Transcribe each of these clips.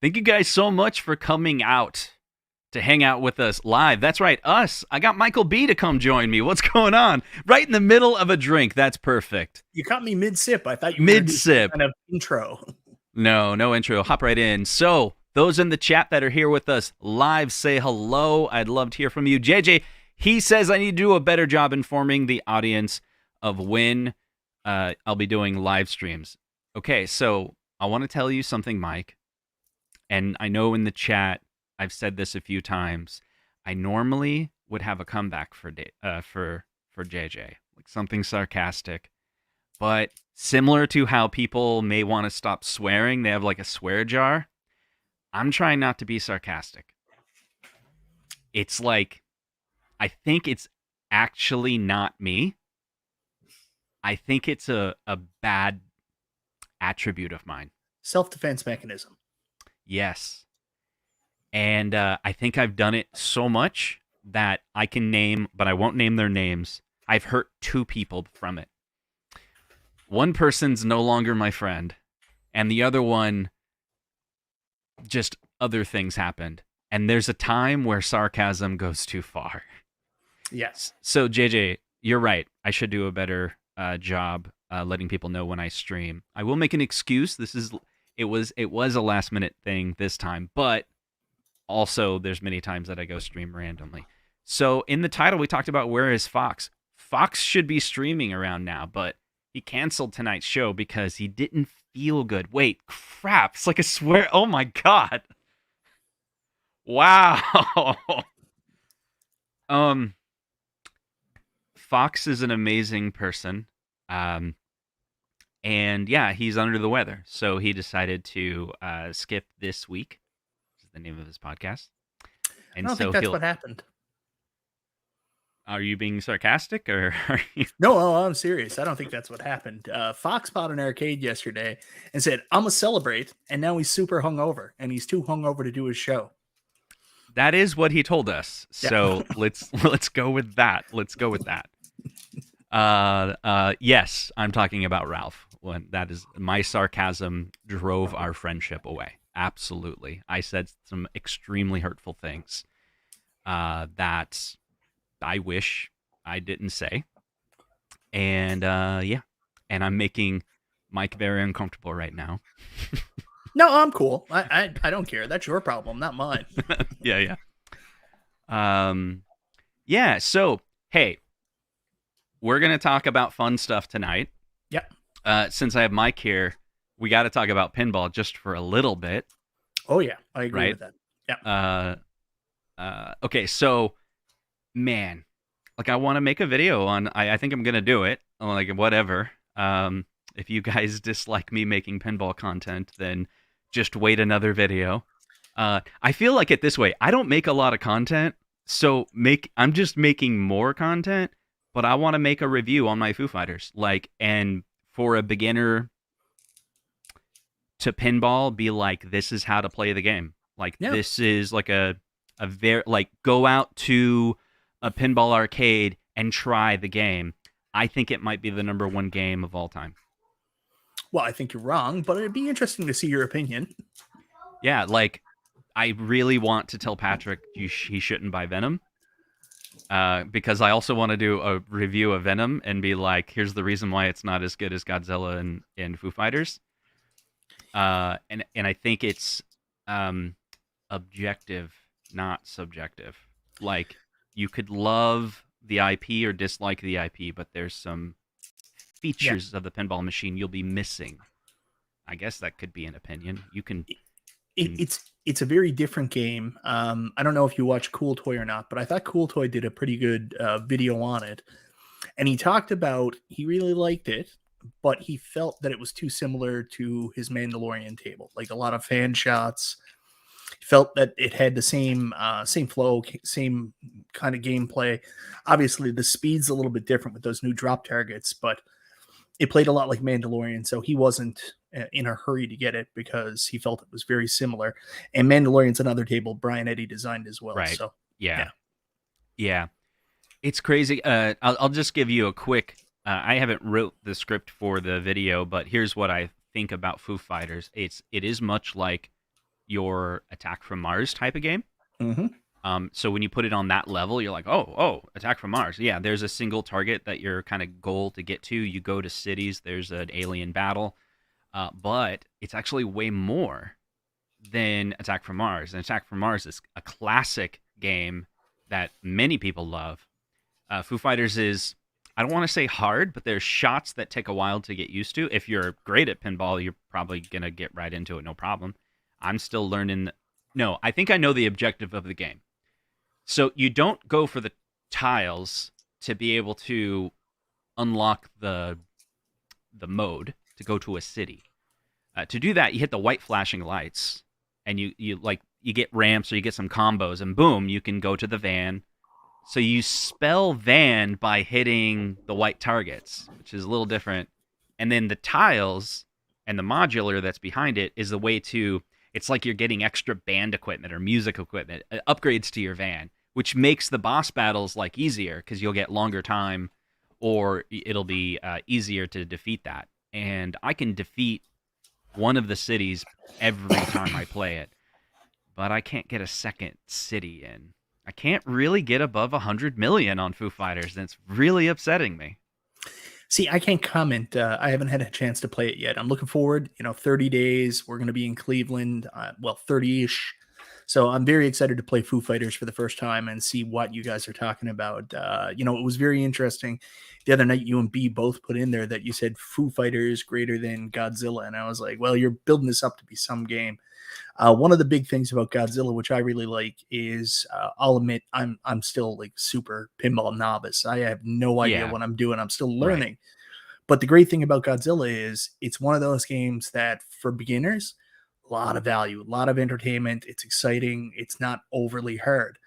Thank you guys so much for coming out to hang out with us live. That's right, us. I got Michael B to come join me. What's going on? Right in the middle of a drink. That's perfect. You caught me mid-sip. I thought you were mid-sip. Kind of intro. No intro. Hop right in. So, those in the chat that are here with us live, say hello. I'd love to hear from you. JJ, he says I need to do a better job informing the audience of when I'll be doing live streams. Okay, so I want to tell you something, Mike. And I know in the chat, I've said this a few times. I normally would have a comeback for JJ, like something sarcastic. But similar to how people may want to stop swearing, they have like a swear jar. I'm trying not to be sarcastic. It's like, I think it's actually not me. I think it's a bad attribute of mine. Self-defense mechanism. Yes. And I think I've done it so much that I can name, but I won't name their names. I've hurt 2 people from it. One person's no longer my friend, and the other one, just other things happened. And there's a time where sarcasm goes too far. Yes. So, JJ, you're right. I should do a better job letting people know when I stream. I will make an excuse. It was a last-minute thing this time, but also there's many times that I go stream randomly. So in the title, we talked about where is Fox. Fox should be streaming around now, but he canceled tonight's show because he didn't feel good. Wait, crap. It's like a swear. Oh, my God. Wow. Fox is an amazing person. And yeah, he's under the weather. So he decided to skip this week, which is the name of his podcast. And I don't think that's what happened. Are you being sarcastic, or are you? No, I'm serious. I don't think that's what happened. Fox bought an arcade yesterday and said, I'm going to celebrate. And now he's super hungover, and he's too hungover to do his show. That is what he told us. So Yeah. let's go with that. Let's go with that. Yes, I'm talking about Ralph. When that is, my sarcasm drove our friendship away. Absolutely. I said some extremely hurtful things that I wish I didn't say. And yeah, and I'm making Mike very uncomfortable right now. No, I'm cool. I don't care. That's your problem, not mine. Yeah. Yeah, so, hey, we're going to talk about fun stuff tonight. Yep. Since I have Mike here, we got to talk about pinball just for a little bit. Oh, yeah. I agree with that. Yeah. Okay, so, man, like, I want to make a video on, I think I'm going to do it, like, whatever. If you guys dislike me making pinball content, then just wait another video. I feel like it this way. I don't make a lot of content, so I'm just making more content, but I want to make a review on my Foo Fighters. Like, and for a beginner to pinball, be like, this is how to play the game. Like, this is like a very, like, go out to a pinball arcade and try the game. I think it might be the #1 game of all time. Well, I think you're wrong, but it'd be interesting to see your opinion. Yeah, like, I really want to tell Patrick he shouldn't buy Venom. Because I also want to do a review of Venom and be like, here's the reason why it's not as good as Godzilla and Foo Fighters. And I think it's objective, not subjective. Like, you could love the IP or dislike the IP, but there's some features of the pinball machine you'll be missing. I guess that could be an opinion. You can. It's a very different game. I don't know if you watch Cool Toy or not, but I thought Cool Toy did a pretty good video on it. And he talked about he really liked it, but he felt that it was too similar to his Mandalorian table, like a lot of fan shots. He felt that it had the same flow, same kind of gameplay. Obviously, the speed's a little bit different with those new drop targets, but it played a lot like Mandalorian, so he wasn't in a hurry to get it because he felt it was very similar. And Mandalorian's another table Brian Eddy designed as well. Right. So yeah. It's crazy. I'll just give you a quick. I haven't wrote the script for the video, but here's what I think about Foo Fighters. It is much like your Attack from Mars type of game. Mm-hmm. So when you put it on that level, you're like, oh, Attack from Mars. Yeah, there's a single target that your kind of goal to get to. You go to cities. There's an alien battle, but it's actually way more than Attack from Mars. And Attack from Mars is a classic game that many people love. Foo Fighters is, I don't want to say hard, but there's shots that take a while to get used to. If you're great at pinball, you're probably going to get right into it, no problem. I'm still learning. No, I think I know the objective of the game. So you don't go for the tiles to be able to unlock the mode to go to a city. To do that, you hit the white flashing lights, and you get ramps or you get some combos, and boom, you can go to the van. So you spell van by hitting the white targets, which is a little different. And then the tiles and the modular that's behind it is the way to, it's like you're getting extra band equipment or music equipment, upgrades to your van, which makes the boss battles like easier because you'll get longer time or it'll be easier to defeat that. And I can defeat one of the cities every time I play it, but I can't get a second city in. I can't really get above 100 million on Foo Fighters, and it's really upsetting me. See, I can't comment. I haven't had a chance to play it yet. I'm looking forward. 30 days. We're going to be in Cleveland. 30-ish. So I'm very excited to play Foo Fighters for the first time and see what you guys are talking about. It was very interesting. The other night, you and B both put in there that you said Foo Fighters greater than Godzilla. And I was like, well, you're building this up to be some game. One of the big things about Godzilla, which I really like, is I'll admit I'm still like super pinball novice. I have no idea what I'm doing. I'm still learning. Right. But the great thing about Godzilla is it's one of those games that for beginners, a lot of value, a lot of entertainment. It's exciting. It's not overly hard,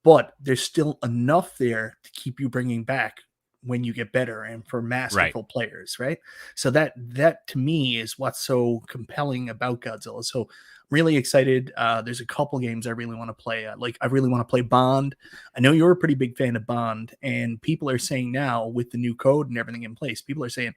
but there's still enough there to keep you bringing back when you get better and for masterful players, right? So that to me is what's so compelling about Godzilla. So I'm really excited. There's a couple games I really want to play. I really want to play Bond. I know you're a pretty big fan of Bond, and people are saying now with the new code and everything in place, people are saying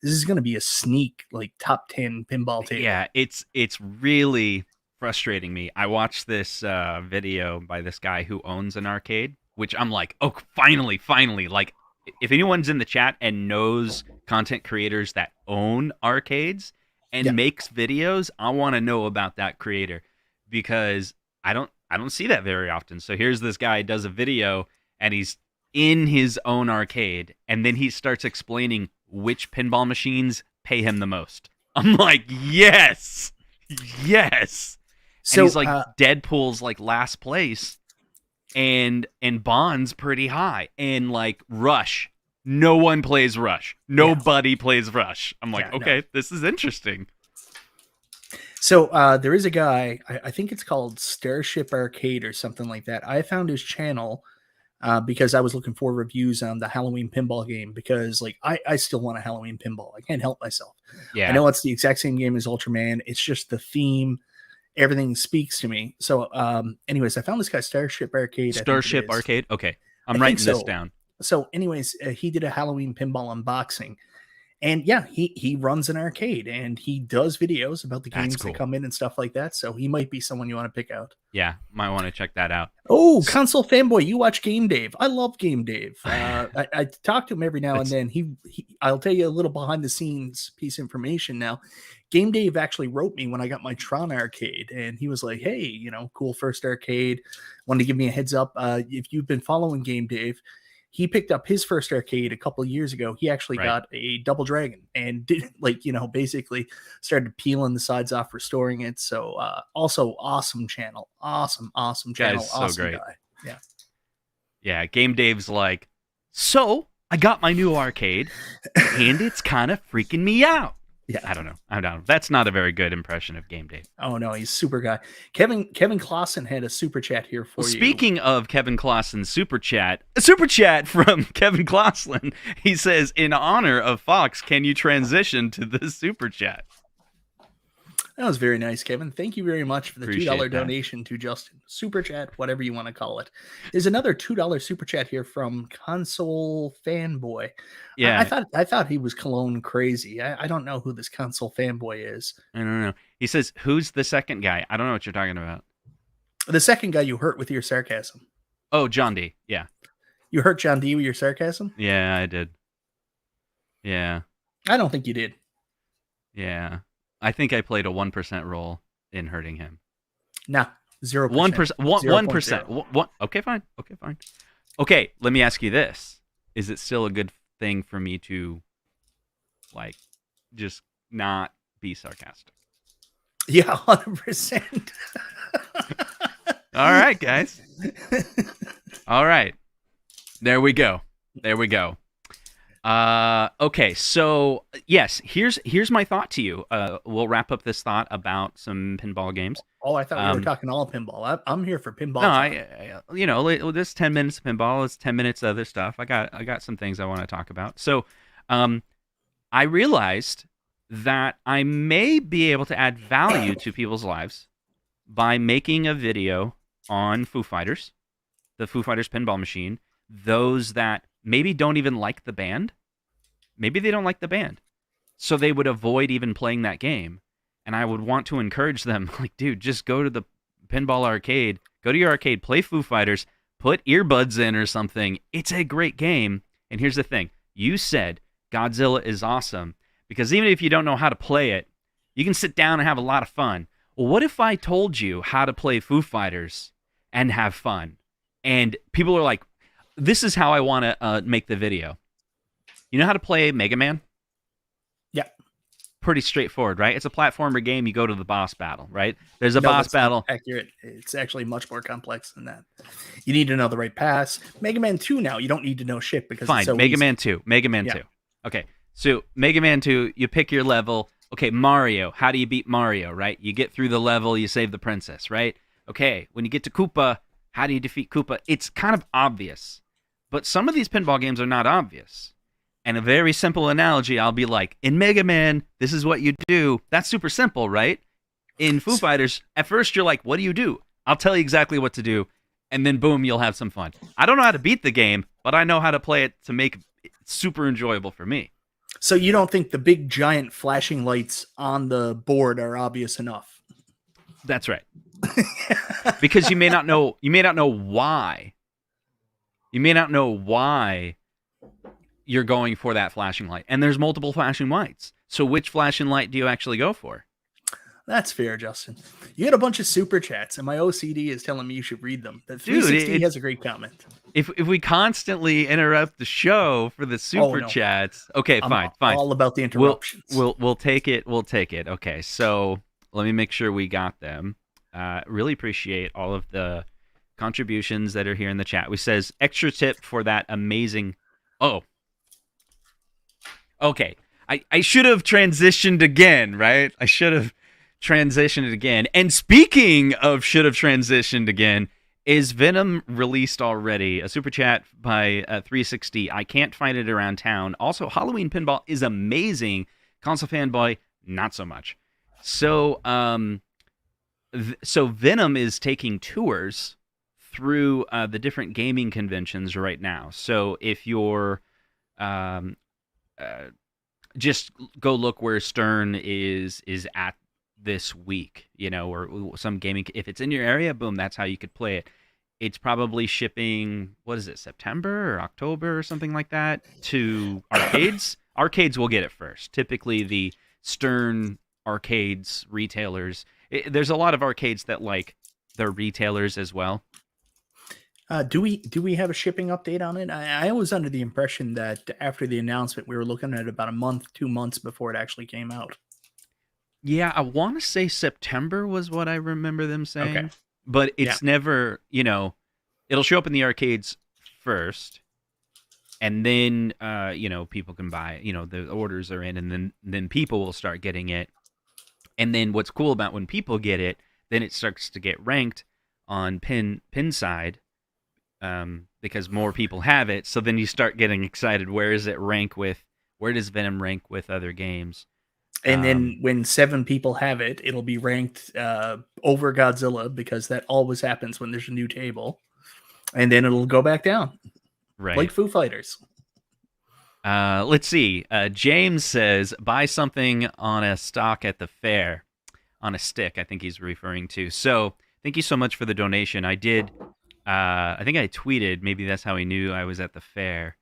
this is going to be a sneak like top 10 pinball table. Yeah, it's really frustrating me. I watched this video by this guy who owns an arcade, which I'm like, oh, finally. Like, if anyone's in the chat and knows content creators that own arcades and makes videos, I want to know about that creator because I don't see that very often. So here's this guy does a video and he's in his own arcade and then he starts explaining which pinball machines pay him the most. I'm like, yes. So and he's like Deadpool's like last place. And Bond's pretty high. And like Rush, no one plays Rush. Nobody plays Rush. I'm like, okay, this is interesting. So there is a guy, I think it's called Starship Arcade or something like that. I found his channel because I was looking for reviews on the Halloween pinball game because like I still want a Halloween pinball. I can't help myself. Yeah, I know it's the exact same game as Ultraman. It's just the theme. Everything speaks to me. So, anyways, I found this guy, Starship Arcade. Starship Arcade? Okay. I'm writing this down. So, anyways, he did a Halloween pinball unboxing. And yeah, he runs an arcade and he does videos about the games that come in and stuff like that. So he might be someone you want to pick out. Yeah, might want to check that out. Oh, console fanboy, you watch Game Dave. I love Game Dave. I talk to him every now and then. I'll tell you a little behind the scenes piece of information now. Game Dave actually wrote me when I got my Tron arcade, and he was like, hey, cool first arcade. Wanted to give me a heads up. If you've been following Game Dave, he picked up his first arcade a couple of years ago. He actually got a Double Dragon and did basically started peeling the sides off, restoring it. So also awesome channel. Awesome channel. So awesome great. Guy. Yeah. Yeah. Game Dave's like, so I got my new arcade and it's kind of freaking me out. Yeah, I don't know. That's not a very good impression of Game Dave. Oh no, he's super guy. Kevin Clausen had a super chat here for you. Speaking of Kevin Clausen's super chat, a super chat from Kevin Clausen. He says, "In honor of Fox, can you transition to the super chat?" That was very nice, Kevin. Thank you very much for the $2 Appreciate that. donation to Justin. Super chat, whatever you want to call it. There's another $2 super chat here from Console Fanboy. Yeah. I thought he was Cologne crazy. I don't know who this Console Fanboy is. I don't know. He says, "Who's the second guy?" I don't know what you're talking about. The second guy you hurt with your sarcasm. Oh, John D. Yeah. You hurt John D with your sarcasm? Yeah, I did. Yeah. I don't think you did. Yeah. I think I played a 1% role in hurting him. Nah, 0%. 1%. 1%. Okay, fine. Okay, let me ask you this. Is it still a good thing for me to, like, just not be sarcastic? Yeah, 100%. All right, guys. All right. There we go. Okay, so yes, here's my thought to you. We'll wrap up this thought about some pinball games. Oh, I thought we were talking all pinball. I'm here for pinball. No, this 10 minutes of pinball is 10 minutes of other stuff. I got some things I want to talk about. So, I realized that I may be able to add value to people's lives by making a video on Foo Fighters, the Foo Fighters pinball machine. Those that maybe don't even like the band. Maybe they don't like the band. So they would avoid even playing that game. And I would want to encourage them, like, dude, just go to the pinball arcade. Go to your arcade, play Foo Fighters, put earbuds in or something. It's a great game. And here's the thing. You said Godzilla is awesome because even if you don't know how to play it, you can sit down and have a lot of fun. Well, what if I told you how to play Foo Fighters and have fun? And people are like, this is how I want to make the video. You know how to play Mega Man? Yeah. Pretty straightforward, right? It's a platformer game. You go to the boss battle, right? There's a boss battle. Accurate. It's actually much more complex than that. You need to know the right pass. Mega Man 2 now, you don't need to know shit because fine. It's so Mega easy. Man 2. Mega Man 2. Okay. So Mega Man 2, you pick your level. Okay, Mario. How do you beat Mario, right? You get through the level, you save the princess, right? Okay, when you get to Koopa, how do you defeat Koopa? It's kind of obvious. But some of these pinball games are not obvious. And a very simple analogy, I'll be like, in Mega Man, this is what you do. That's super simple, right? In Foo Fighters, at first you're like, what do you do? I'll tell you exactly what to do. And then boom, you'll have some fun. I don't know how to beat the game, but I know how to play it to make it super enjoyable for me. So you don't think the big giant flashing lights on the board are obvious enough? That's right. Because you may not know why. You may not know why you're going for that flashing light. And there's multiple flashing lights. So which flashing light do you actually go for? That's fair, Justin. You had a bunch of super chats, and my OCD is telling me you should read them. The 360 has a great comment. If we constantly interrupt the show for the super chats, okay, fine. All about the interruptions. We'll take it. Okay, so let me make sure we got them. Really appreciate all of the contributions that are here in the chat. We says extra tip for that amazing. Oh, okay. I should have transitioned again, right? I should have transitioned again. And speaking of should have transitioned again, is Venom released already? A super chat by 360. I can't find it around town. Also, Halloween Pinball is amazing. Console Fanboy, not so much. So, so Venom is taking tours through the different gaming conventions right now. So if you're just go look where Stern is at this week, or some gaming. If it's in your area, boom, that's how you could play it. It's probably shipping, what is it, September or October or something like that to arcades. Arcades will get it first. Typically the Stern arcades, retailers. There's a lot of arcades that like they're retailers as well. Do we have a shipping update on it? I was under the impression that after the announcement, we were looking at about a month, 2 months before it actually came out. Yeah, I want to say September was what I remember them saying. Okay. But it's never, it'll show up in the arcades first, and then, people can buy, the orders are in, and then people will start getting it. And then what's cool about when people get it, then it starts to get ranked on pin side, because more people have it. So then you start getting excited. Where does Venom rank with other games? And then when 7 people have it, it'll be ranked over Godzilla, because that always happens when there's a new table. And then it'll go back down, right. like Foo Fighters. Let's see. James says, buy something on a stock at the fair. On a stick, I think he's referring to. So thank you so much for the donation. I did, I think I tweeted, maybe that's how he knew I was at the fair.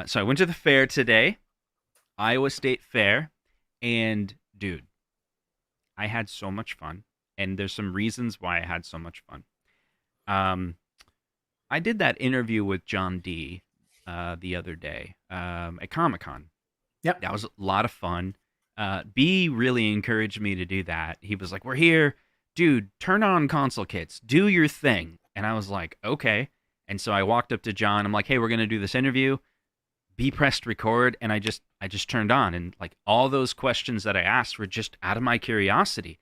So I went to the fair today, Iowa State Fair, and dude, I had so much fun. And there's some reasons why I had so much fun. I did that interview with John D. The other day at Comic-Con. Yep. That was a lot of fun. B really encouraged me to do that. He was like, we're here. Dude, turn on console kits. Do your thing. And I was like, okay. And so I walked up to John. I'm like, hey, we're going to do this interview. B pressed record, and I just turned on. And like all those questions that I asked were just out of my curiosity.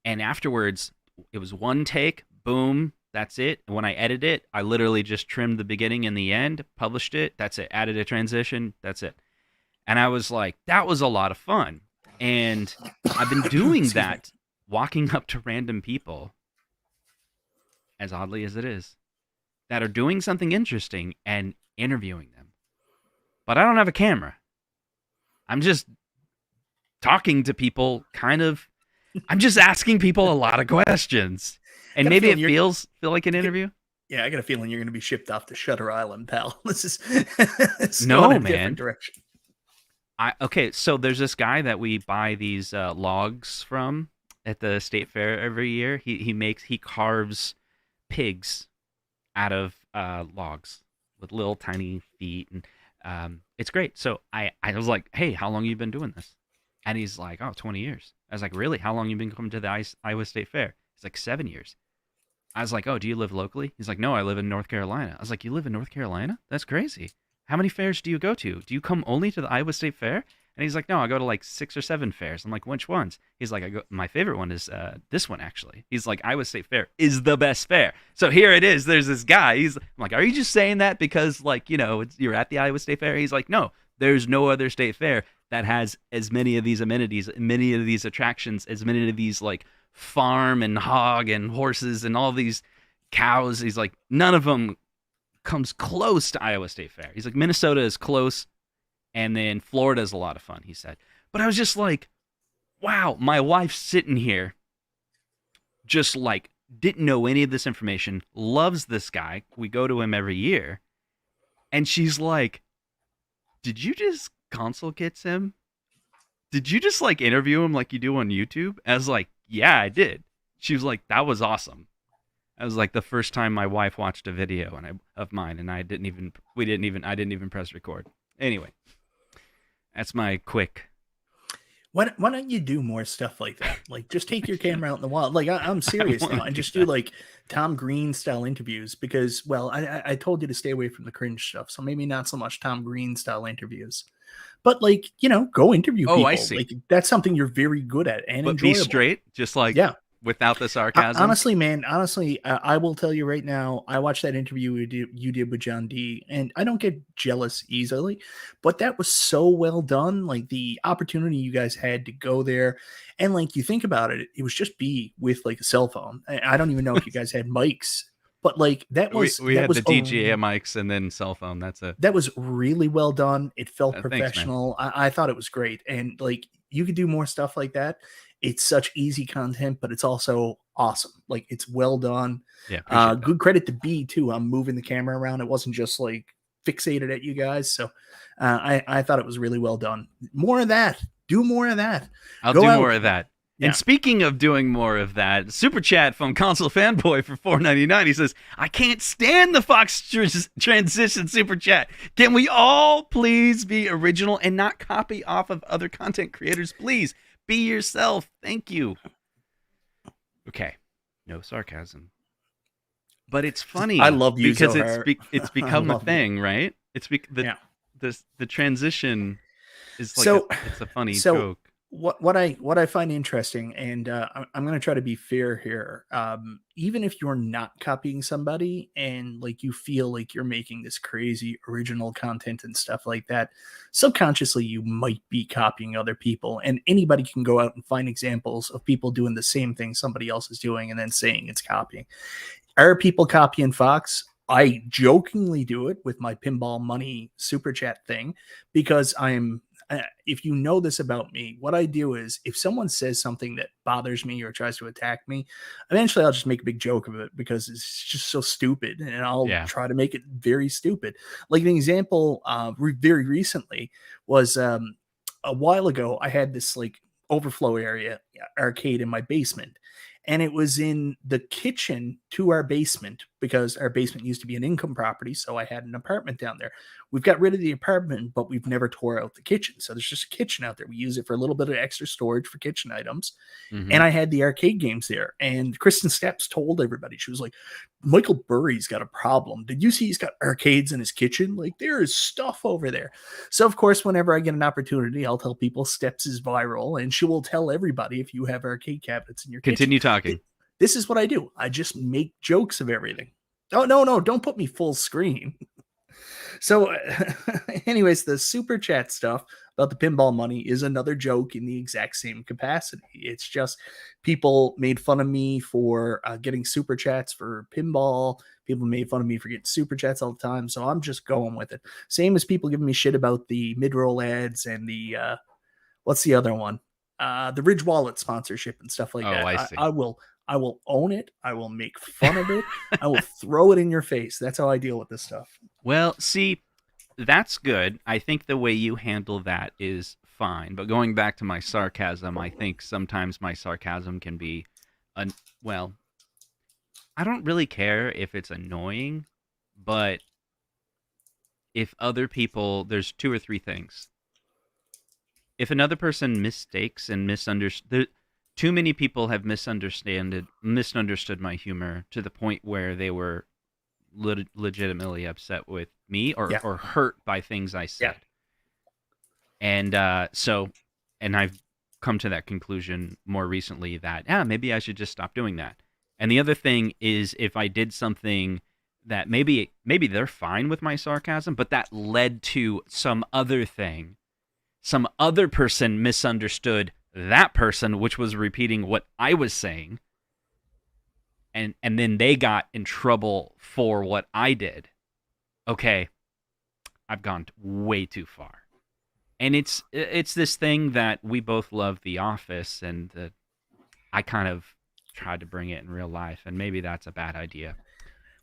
And afterwards, it was one take, boom, that's it. And when I edited it, I literally just trimmed the beginning and the end, published it, that's it. Added a transition, that's it. And I was like, that was a lot of fun. And I've been doing that, walking up to random people, as oddly as it is, that are doing something interesting and interviewing them. But I don't have a camera. I'm just talking to people, kind of. I'm just asking people a lot of questions. And maybe it feel like an interview. Yeah, I got a feeling you're going to be shipped off to Shutter Island, pal. This is no, in a man. Different direction. Okay, so there's this guy that we buy these logs from at the state fair every year. He carves pigs out of logs with little tiny feet, and it's great. So I was like, hey, how long have you been doing this? And he's like, oh, 20 years. I was like, really? How long have you been coming to the Iowa State Fair? He's like, 7 years. I was like, oh, do you live locally? He's like, no, I live in North Carolina. I was like, you live in North Carolina? That's crazy. How many fairs do you go to? Do you come only to the Iowa State Fair? And he's like, no, I go to like 6 or 7 fairs. I'm like, which ones? He's like, my favorite one is this one, actually. He's like, Iowa State Fair is the best fair. So here it is. There's this guy. I'm like, are you just saying that because, like, you know, you're at the Iowa State Fair? He's like, no, there's no other state fair that has as many of these amenities, many of these attractions, as many of these, like, farm and hog and horses and all these cows. He's like, none of them comes close to Iowa State Fair. He's like, Minnesota is close, and then Florida is a lot of fun, he said. But I was just like, wow, my wife's sitting here just like didn't know any of this information, loves this guy. We go to him every year. And she's like, did you just console kits him? Did you just like interview him like you do on YouTube? I was like, yeah, I did. She was like, that was awesome. That was like the first time my wife watched a video of mine, and I didn't even press record. Anyway, that's my quick. Why don't you do more stuff like that? Like, just take your camera out in the wild. Like, I'm serious now, and just do like Tom Green style interviews, because, well, I told you to stay away from the cringe stuff, so maybe not so much Tom Green style interviews, but like, you know, go interview people. I see. Like, that's something you're very good at and enjoyable. Be straight, just like without the sarcasm. Honestly, man, I will tell you right now, I watched that interview you did with John D, and I don't get jealous easily, but that was so well done. Like, the opportunity you guys had to go there, and like, you think about it, it was just B with like a cell phone. I don't even know if you guys had mics, but like, that was we had the DJI mics and then cell phone. That was really well done. It felt professional. Thanks, I thought it was great, and like, you could do more stuff like that. It's such easy content, but it's also awesome. Like, it's well done. Yeah. Good credit to B too. I'm moving the camera around. It wasn't just like fixated at you guys. So I thought it was really well done. More of that. Do more of that. I'll do more of that. Yeah. And speaking of doing more of that, super chat from Console Fanboy for $4.99. He says, I can't stand the Fox transition super chat. Can we all please be original and not copy off of other content creators, please? Be yourself. Thank you. Okay. No sarcasm. But it's funny. I love you because so it's become a thing, right? It's the transition is like it's a funny joke. what I find interesting, and I'm going to try to be fair here. Even if you're not copying somebody, and like you feel like you're making this crazy original content and stuff like that, subconsciously you might be copying other people. And anybody can go out and find examples of people doing the same thing somebody else is doing, and then saying it's copying. Are people copying Fox? I jokingly do it with my pinball money super chat thing because if you know this about me, what I do is if someone says something that bothers me or tries to attack me, eventually I'll just make a big joke of it because it's just so stupid, and I'll Yeah. try to make it very stupid. Like an example, very recently was a while ago. I had this like overflow area arcade in my basement, and it was in the kitchen to our basement because our basement used to be an income property. So I had an apartment down there. We've got rid of the apartment, but we've never tore out the kitchen. So there's just a kitchen out there. We use it for a little bit of extra storage for kitchen items. Mm-hmm. And I had the arcade games there. And Kristen Steps told everybody, she was like, Michael Burry's got a problem. Did you see he's got arcades in his kitchen? Like, there is stuff over there. So, of course, whenever I get an opportunity, I'll tell people Steps is viral. And she will tell everybody if you have arcade cabinets in your Continue kitchen. talking. This is what I do. I just make jokes of everything. Oh, no, don't put me full screen. So, anyways, the super chat stuff about the pinball money is another joke in the exact same capacity. It's just people made fun of me for getting super chats for pinball. People made fun of me for getting super chats all the time. So I'm just going with it. Same as people giving me shit about the mid-roll ads and the, what's the other one? The Ridge Wallet sponsorship and stuff like Oh, that. I see. I will own it. I will make fun of it. I will throw it in your face. That's how I deal with this stuff. Well, see, that's good. I think the way you handle that is fine. But going back to my sarcasm, I think sometimes my sarcasm can be, well, I don't really care if it's annoying, but if other people, there's two or three things. If another person mistakes and misunderstood, too many people have misunderstood my humor to the point where they were legitimately upset with me Yeah. or hurt by things I said. Yeah. And and I've come to that conclusion more recently that maybe I should just stop doing that. And the other thing is if I did something that maybe they're fine with my sarcasm, but that led to some other thing. Some other person misunderstood that person, which was repeating what I was saying. And then they got in trouble for what I did. Okay, I've gone way too far. And it's this thing that we both love, The Office, and I kind of tried to bring it in real life, and maybe that's a bad idea.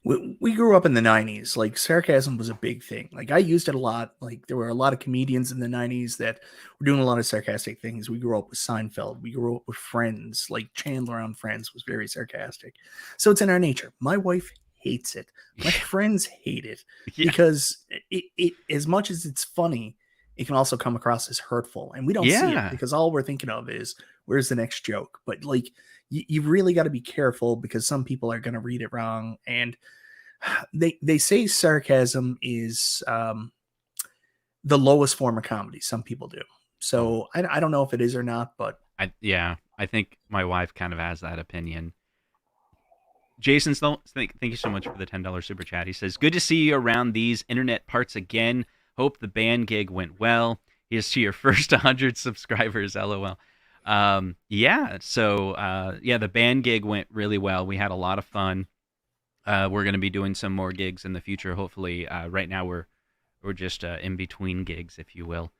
We grew up in the 90s. Like, sarcasm was a big thing. Like, I used it a lot. Like, there were a lot of comedians in the 90s that were doing a lot of sarcastic things. We grew up with Seinfeld. We grew up with Friends. Like, Chandler on Friends was very sarcastic. So it's in our nature. My wife hates it. My friends hate it Yeah. because it as much as it's funny, it can also come across as hurtful. And we don't see it because all we're thinking of is, where's the next joke? But like, you really got to be careful because some people are going to read it wrong. And they say sarcasm is the lowest form of comedy. Some people do. So I don't know if it is or not, but I think my wife kind of has that opinion. Jason, thank you so much for the $10 super chat. He says, good to see you around these internet parts again. Hope the band gig went well. Here's to your first 100 subscribers, LOL. So the band gig went really well. We had a lot of fun. We're going to be doing some more gigs in the future, hopefully. Right now we're just in between gigs, if you will.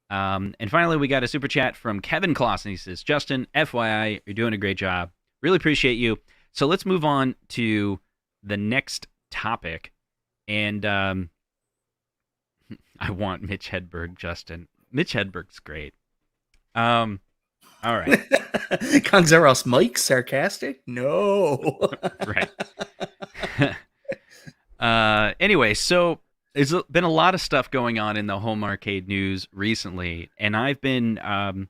And finally, we got a super chat from Kevin Clausen. He says, Justin, FYI, you're doing a great job. Really appreciate you. So let's move on to the next topic. And I want Mitch Hedberg, Justin. Mitch Hedberg's great. All right. Conzeros Mike, sarcastic? No. Right. Anyway, so there's been a lot of stuff going on in the home arcade news recently, and I've been I've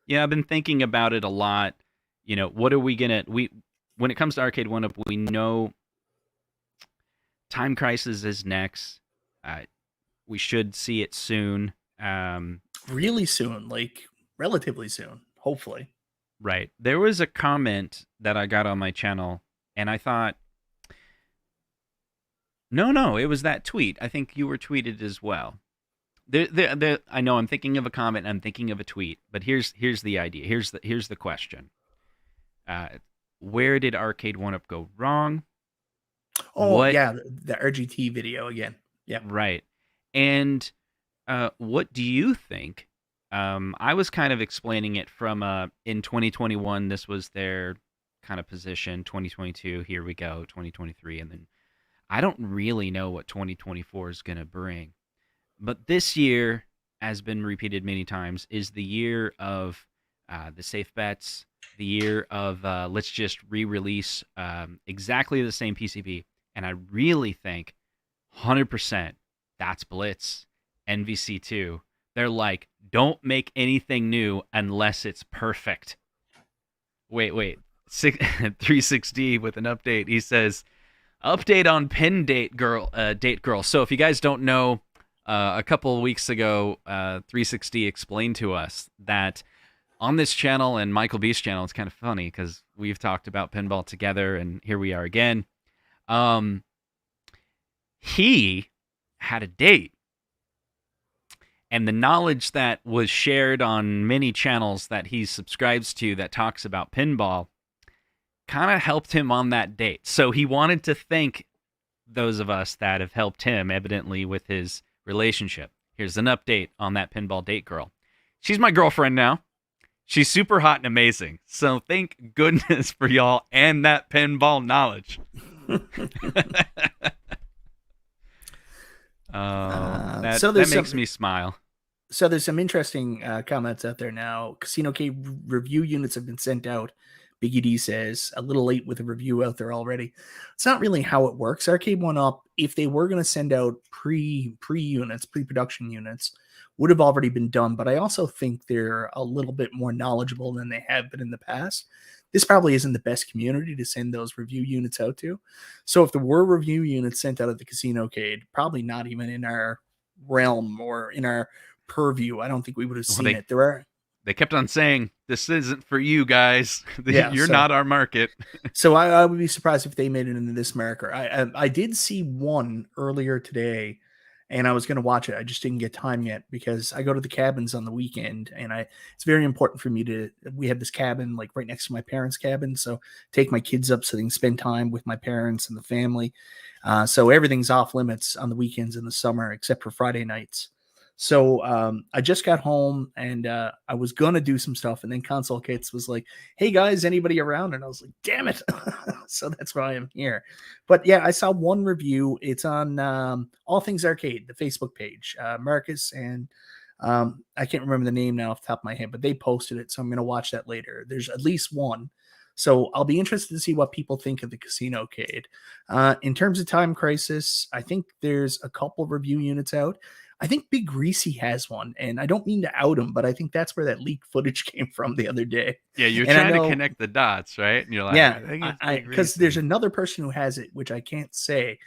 been thinking about it a lot. You know, what are we gonna when it comes to Arcade1up, we know Time Crisis is next. We should see it soon. Really soon, like relatively soon, hopefully. Right. There was a comment that I got on my channel, and I thought, no, it was that tweet. I think you were tweeted as well. I know I'm thinking of a comment, I'm thinking of a tweet, but here's the idea. Here's the question. Where did Arcade1up go wrong? Oh, yeah, the RGT video again. Yeah. Right. And what do you think? I was kind of explaining it from in 2021, this was their kind of position. 2022, here we go, 2023. And then I don't really know what 2024 is going to bring. But this year, has been repeated many times, is the year of the safe bets, the year of let's just re-release exactly the same PCB. And I really think 100% that's Blitz, NVC2. They're like, don't make anything new unless it's perfect. Wait. 360 with an update. He says, update on pin date girl. So if you guys don't know, a couple of weeks ago, 360 explained to us that on this channel and Michael B's channel, it's kind of funny because we've talked about pinball together, and here we are again. He had a date, and the knowledge that was shared on many channels that he subscribes to that talks about pinball kind of helped him on that date. So he wanted to thank those of us that have helped him, evidently, with his relationship. Here's an update on that pinball date girl. She's my girlfriend now. She's super hot and amazing. So thank goodness for y'all and that pinball knowledge. That makes me smile. So there's some interesting comments out there now. Casino K review units have been sent out. Biggie D says, a little late with a review out there already. It's not really how it works. Arcade1up, if they were going to send out pre-production units, would have already been done. But I also think they're a little bit more knowledgeable than they have been in the past. This probably isn't the best community to send those review units out to. So if there were review units sent out of the Casino-cade, probably not even in our realm or in our purview, I don't think we would have seen it. They kept on saying, this isn't for you guys. You're not our market. So I would be surprised if they made it into this marker. I did see one earlier today, and I was going to watch it. I just didn't get time yet because I go to the cabins on the weekend, and it's very important for me we have this cabin like right next to my parents' cabin. So take my kids up so they can spend time with my parents and the family. So everything's off limits on the weekends in the summer, except for Friday nights. So I just got home, and I was going to do some stuff, and then Console Kits was like, hey guys, anybody around? And I was like, damn it. So that's why I'm here. But yeah, I saw one review. It's on All Things Arcade, the Facebook page. Marcus and I can't remember the name now off the top of my head, but they posted it. So I'm going to watch that later. There's at least one. So I'll be interested to see what people think of the Casino-cade. In terms of Time Crisis, I think there's a couple of review units out. I think Big Greasy has one, and I don't mean to out him, but I think that's where that leaked footage came from the other day. Yeah, you're trying to connect the dots, right? And you're like, yeah, because there's another person who has it, which I can't say,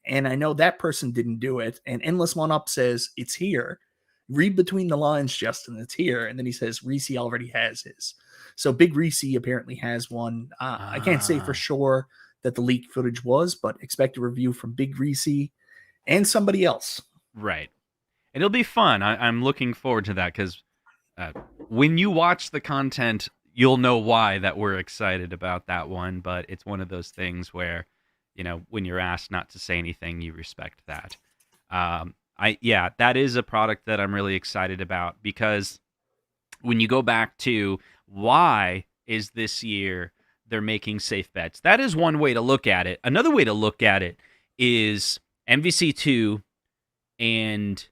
and I know that person didn't do it. And Endless One Up says it's here. Read between the lines, Justin. It's here, and then he says Reese already has his. So Big Reese apparently has one. I can't say for sure that the leaked footage was, but expect a review from Big Reese and somebody else. Right. It'll be fun. I'm looking forward to that because when you watch the content, you'll know why that we're excited about that one. But it's one of those things where, when you're asked not to say anything, you respect that. That is a product that I'm really excited about because when you go back to why is this year they're making safe bets, that is one way to look at it. Another way to look at it is MVC2 and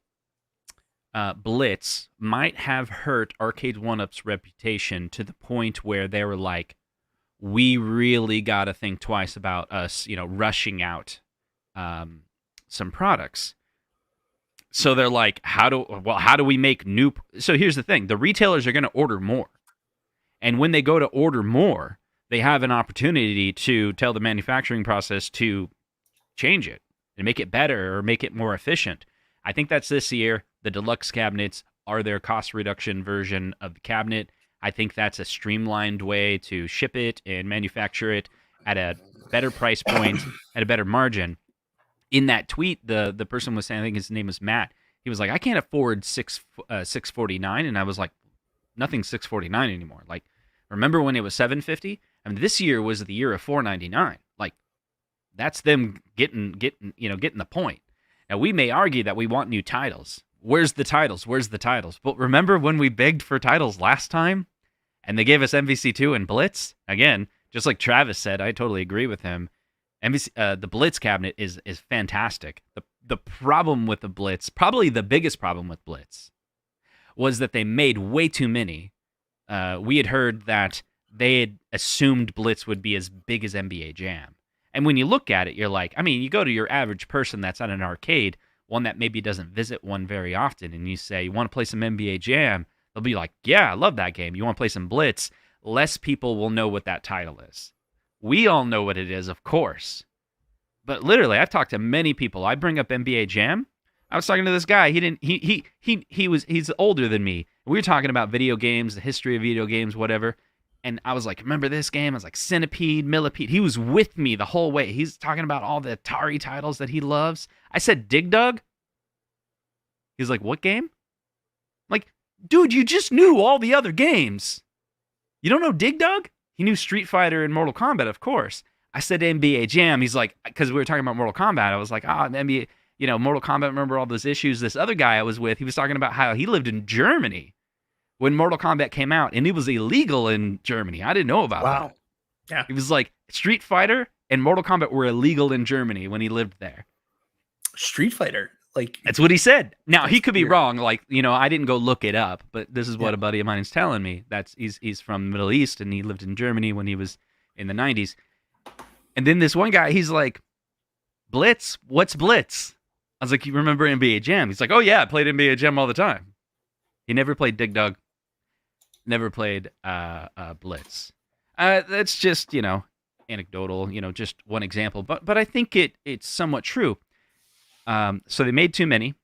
Blitz might have hurt Arcade1up's reputation to the point where they were like, we really got to think twice about us, rushing out some products. So they're like, how do we make new? So here's the thing. The retailers are going to order more. And when they go to order more, they have an opportunity to tell the manufacturing process to change it and make it better or make it more efficient. I think that's this year. The deluxe cabinets are their cost reduction version of the cabinet. I think that's a streamlined way to ship it and manufacture it at a better price point, at a better margin. In that tweet, the person was saying, I think his name was Matt. He was like, I can't afford 649, and I was like, nothing's 649 anymore. Like, remember when it was 750? I mean, this year was the year of 499. Like, that's them getting the point. Now, we may argue that we want new titles. Where's the titles? Where's the titles? But remember when we begged for titles last time, and they gave us MVC2 and Blitz? Again, just like Travis said, I totally agree with him. The Blitz cabinet is fantastic. The problem with the Blitz, probably the biggest problem with Blitz, was that they made way too many. We had heard that they had assumed Blitz would be as big as NBA Jam. And when you look at it, you're like, I mean, you go to your average person that's at an arcade, one that maybe doesn't visit one very often, and you say, you want to play some NBA Jam? They'll be like, yeah, I love that game. You want to play some Blitz? Less people will know what that title is. We all know what it is, of course. But literally, I've talked to many people. I bring up NBA Jam. I was talking to this guy. He's older than me. We were talking about video games, the history of video games, whatever. And I was like, remember this game? I was like, Centipede, Millipede. He was with me the whole way. He's talking about all the Atari titles that he loves. I said, Dig Dug? He's like, what game? I'm like, dude, you just knew all the other games. You don't know Dig Dug? He knew Street Fighter and Mortal Kombat, of course. I said NBA Jam. He's like, because we were talking about Mortal Kombat. I was like, NBA, Mortal Kombat, remember all those issues? This other guy I was with, he was talking about how he lived in Germany when Mortal Kombat came out, and it was illegal in Germany. I didn't know about that. Yeah. He was like, Street Fighter and Mortal Kombat were illegal in Germany when he lived there. Street Fighter? Like, that's what he said. Now, he could be wrong. Like, I didn't go look it up, but this is what a buddy of mine is telling me. He's from the Middle East, and he lived in Germany when he was in the 90s. And then this one guy, he's like, Blitz? What's Blitz? I was like, you remember NBA Jam? He's like, oh, yeah, I played NBA Jam all the time. He never played Dig Dug. Never played Blitz. That's just, anecdotal, just one example. But I think it's somewhat true. So they made too many.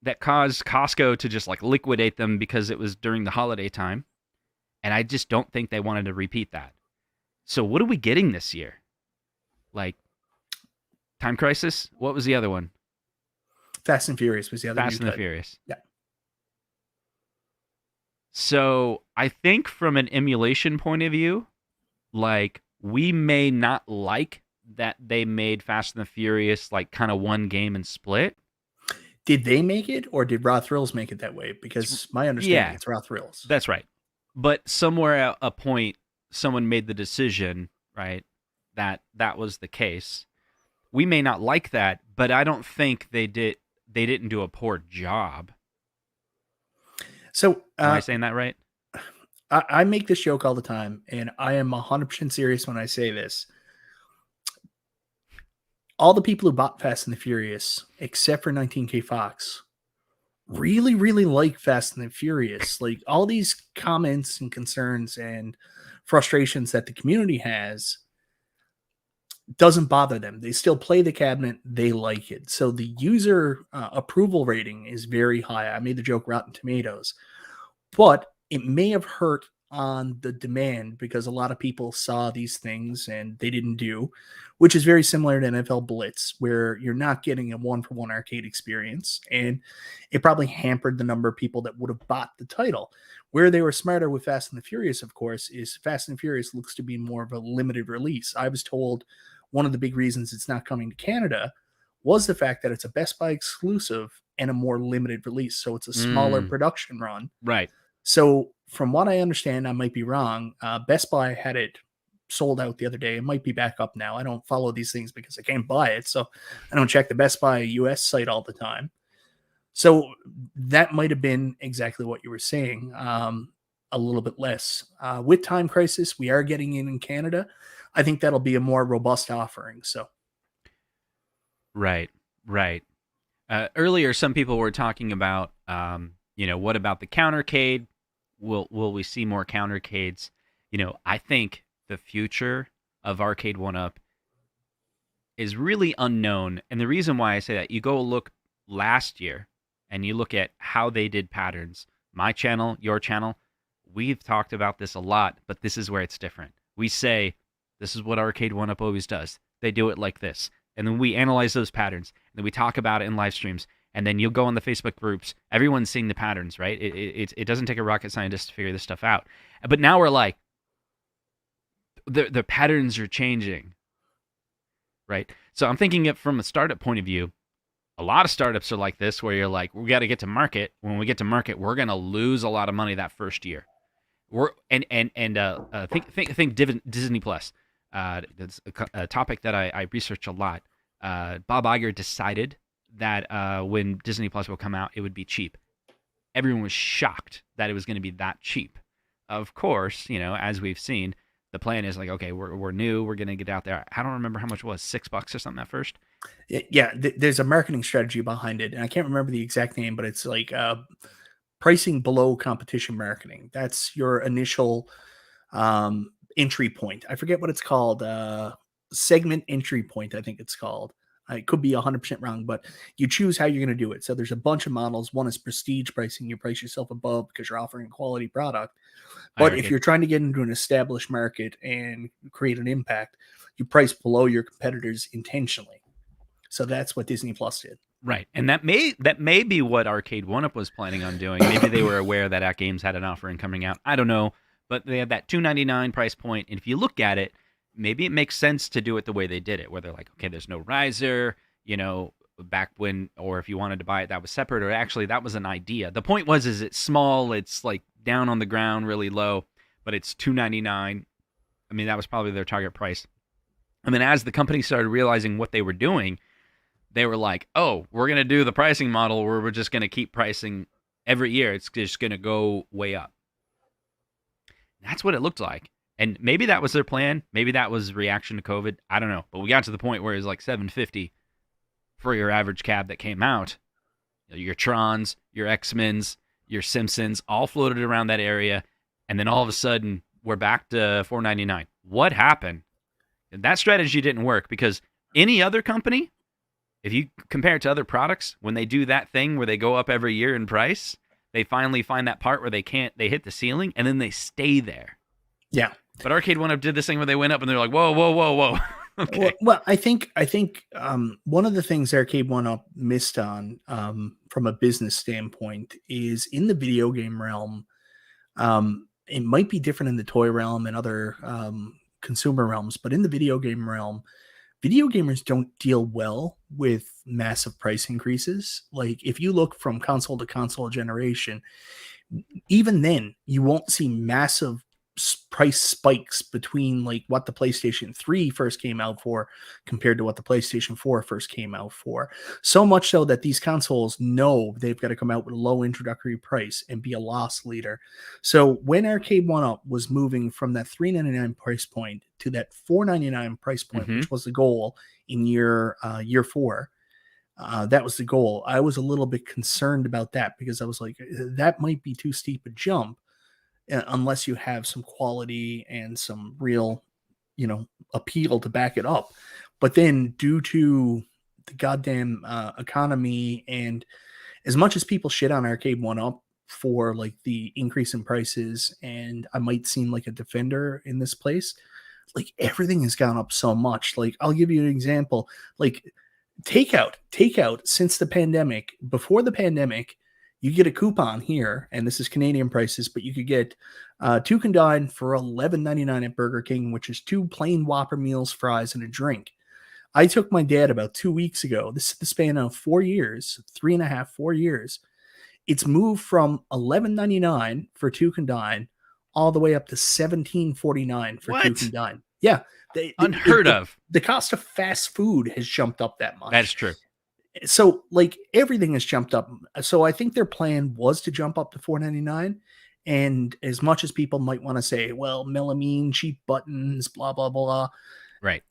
That caused Costco to just like liquidate them because it was during the holiday time. And I just don't think they wanted to repeat that. So what are we getting this year? Like, Time Crisis? What was the other one? Fast and Furious was the other one. Fast and the Furious. Yeah. So I think from an emulation point of view, like, we may not like that they made Fast and the Furious like kind of one game and split. Did they make it, or did Raw Thrills make it that way? Because my understanding, it's Raw Thrills. That's right. But somewhere at a point, someone made the decision, right, that was the case. We may not like that, but I don't think they didn't do a poor job. So, am I saying that right? I make this joke all the time, and I am 100% serious when I say this. All the people who bought Fast and the Furious, except for 19K Fox, really, really like Fast and the Furious. Like, all these comments and concerns and frustrations that the community has doesn't bother them. They still play the cabinet. They like it. So the user approval rating is very high. I made the joke Rotten Tomatoes, but it may have hurt on the demand because a lot of people saw these things and they didn't do, which is very similar to NFL Blitz, where you're not getting a one-for-one arcade experience. And it probably hampered the number of people that would have bought the title. Where they were smarter with Fast and the Furious, of course, is Fast and the Furious looks to be more of a limited release. I was told one of the big reasons it's not coming to Canada was the fact that it's a Best Buy exclusive and a more limited release. So it's a smaller production run. Right. So from what I understand, I might be wrong. Best Buy had it sold out the other day. It might be back up now. I don't follow these things because I can't buy it. So I don't check the Best Buy US site all the time. So that might have been exactly what you were saying. A little bit less. With Time Crisis, we are getting in Canada. I think that'll be a more robust offering. So, right. Earlier, some people were talking about, what about the countercade? Will we see more countercades? I think the future of Arcade1up is really unknown, and the reason why I say that, you go look last year and you look at how they did patterns. my channel, your channel, we've talked about this a lot, but this is where it's different. We say, this is what Arcade1up always does. They do it like this. And then we analyze those patterns. And then we talk about it in live streams. And then you'll go on the Facebook groups. Everyone's seeing the patterns, right? It doesn't take a rocket scientist to figure this stuff out. But now we're like, the patterns are changing, right? So I'm thinking it from a startup point of view. A lot of startups are like this, where you're like, we got to get to market. When we get to market, we're going to lose a lot of money that first year. Think Disney Plus. That's a topic that I research a lot. Bob Iger decided that when Disney Plus will come out, it would be cheap. Everyone was shocked that it was going to be that cheap. Of course, as we've seen, the plan is like, okay, we're new, we're going to get out there. I don't remember how much it was, $6 or something at first. Yeah, there's a marketing strategy behind it, and I can't remember the exact name, but it's like pricing below competition marketing. That's your initial entry point. I forget what it's called. Segment entry point, I think it's called. I could be 100% wrong, but you choose how you're going to do it. So there's a bunch of models. One is prestige pricing. You price yourself above because you're offering a quality product. But if you're trying to get into an established market and create an impact, you price below your competitors intentionally. So that's what Disney Plus did. Right. And that may be what Arcade1up was planning on doing. Maybe they were aware that AtGames had an offering coming out. I don't know. But they have that $2.99 price point. And if you look at it, maybe it makes sense to do it the way they did it, where they're like, okay, there's no riser, back when, or if you wanted to buy it, that was separate, or actually that was an idea. The point is it's small, it's like down on the ground, really low, but it's $2.99. I mean, that was probably their target price. And then as the company started realizing what they were doing, they were like, oh, we're going to do the pricing model where we're just going to keep pricing every year. It's just going to go way up. That's what it looked like. And maybe that was their plan. Maybe that was reaction to COVID. I don't know. But we got to the point where it was like $7.50 for your average cab that came out. Your Trons, your X-Men's, your Simpsons, all floated around that area. And then all of a sudden, we're back to $4.99. What happened? And that strategy didn't work, because any other company, if you compare it to other products, when they do that thing where they go up every year in price, they finally find that part where they hit the ceiling, and then they stay there. Yeah. But Arcade1up did this thing where they went up and they're like, whoa, whoa, whoa, whoa. Okay. Well, I think one of the things Arcade1up missed on from a business standpoint is in the video game realm. It might be different in the toy realm and other consumer realms, but in the video game realm, video gamers don't deal well with massive price increases. Like if you look from console to console generation, even then you won't see massive price spikes between like what the PlayStation 3 first came out for compared to what the PlayStation 4 first came out for. So much so that these consoles know they've got to come out with a low introductory price and be a loss leader. So when Arcade1up was moving from that $3.99 price point to that $4.99 price point, which was the goal in year 4, that was the goal. I was a little bit concerned about that, because I was like, that might be too steep a jump unless you have some quality and some real, appeal to back it up. But then due to the goddamn economy, and as much as people shit on Arcade1up for like the increase in prices, and I might seem like a defender in this place, like everything has gone up so much. Like I'll give you an example, like takeout since the pandemic. Before the pandemic, you get a coupon here, and this is Canadian prices, but you could get 2 can dine for $11.99 at Burger King, which is 2 plain Whopper meals, fries, and a drink. I took my dad about 2 weeks ago. This is the span of 4 years, 3.5, 4 years. It's moved from $11.99 for 2 can dine all the way up to $17.49 for 2 can dine. Yeah. Unheard of. The cost of fast food has jumped up that much. That's true. So like everything has jumped up. So I think their plan was to jump up to $4.99. And as much as people might want to say, well, melamine, cheap buttons, blah, blah, blah. Right.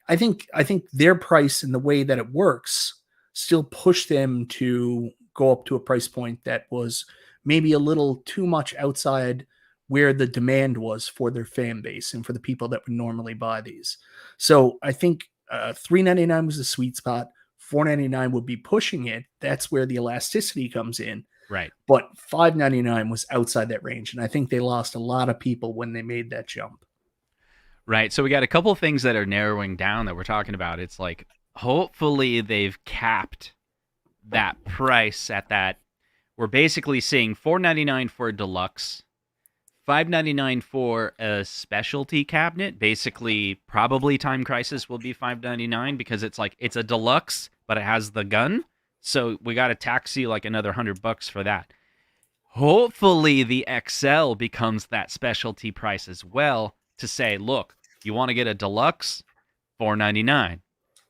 I think their price and the way that it works still pushed them to go up to a price point that was maybe a little too much outside where the demand was for their fan base and for the people that would normally buy these. So I think $3.99 was the sweet spot. $4.99 would be pushing it. That's where the elasticity comes in. Right. But $5.99 was outside that range, and I think they lost a lot of people when they made that jump. Right. So we got a couple things that are narrowing down that we're talking about. It's like, hopefully they've capped that price at that. We're basically seeing $4.99 for a deluxe, $5.99 for a specialty cabinet. Basically, probably Time Crisis will be $5.99 because it's like it's a deluxe, but it has the gun. So we got to tax you like another $100 for that. Hopefully the XL becomes that specialty price as well to say, look, you want to get a deluxe, $4.99.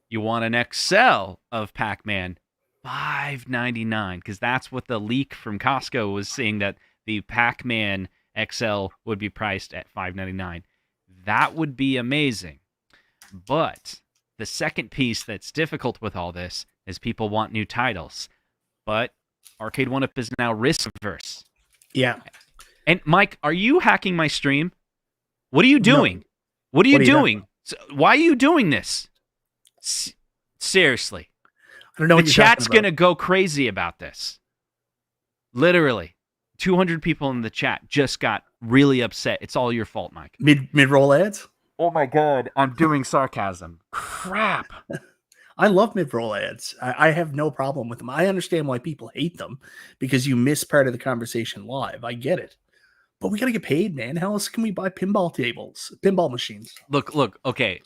You want an XL of Pac-Man, $5.99, because that's what the leak from Costco was saying, that the Pac-Man XL would be priced at $5.99. That would be amazing. But the second piece that's difficult with all this is people want new titles. But Arcade1up is now risk-averse. Yeah. And Mike, are you hacking my stream? What are you doing? No. What are you doing? Why are you doing this? Seriously. I don't know what the you're chat's talking going to go crazy about this. Literally. 200 people in the chat just got really upset. It's all your fault, Mike. Mid-roll ads? Oh my God. I'm doing sarcasm. Crap. I love mid-roll ads. I have no problem with them. I understand why people hate them because you miss part of the conversation live. I get it. But we got to get paid, man. How else can we buy pinball machines? Look. Okay.